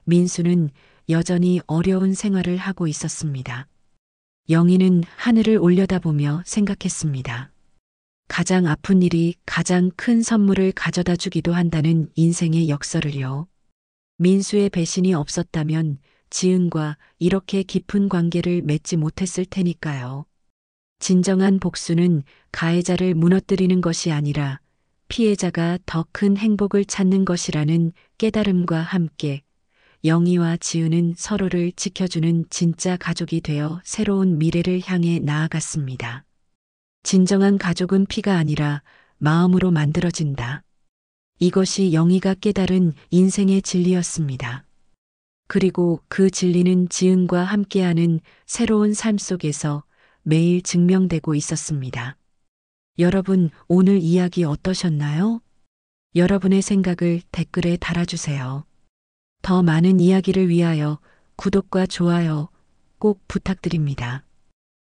Speaker 2: 민수는 여전히 어려운 생활을 하고 있었습니다. 영희는 하늘을 올려다보며 생각했습니다. 가장 아픈 일이 가장 큰 선물을 가져다 주기도 한다는 인생의 역설을요. 민수의 배신이 없었다면 지은과 이렇게 깊은 관계를 맺지 못했을 테니까요. 진정한 복수는 가해자를 무너뜨리는 것이 아니라 피해자가 더 큰 행복을 찾는 것이라는 깨달음과 함께 영희와 지은은 서로를 지켜주는 진짜 가족이 되어 새로운 미래를 향해 나아갔습니다. 진정한 가족은 피가 아니라 마음으로 만들어진다. 이것이 영희가 깨달은 인생의 진리였습니다. 그리고 그 진리는 지은과 함께하는 새로운 삶 속에서 매일 증명되고 있었습니다. 여러분, 오늘 이야기 어떠셨나요? 여러분의 생각을 댓글에 달아주세요. 더 많은 이야기를 위하여 구독과 좋아요 꼭 부탁드립니다.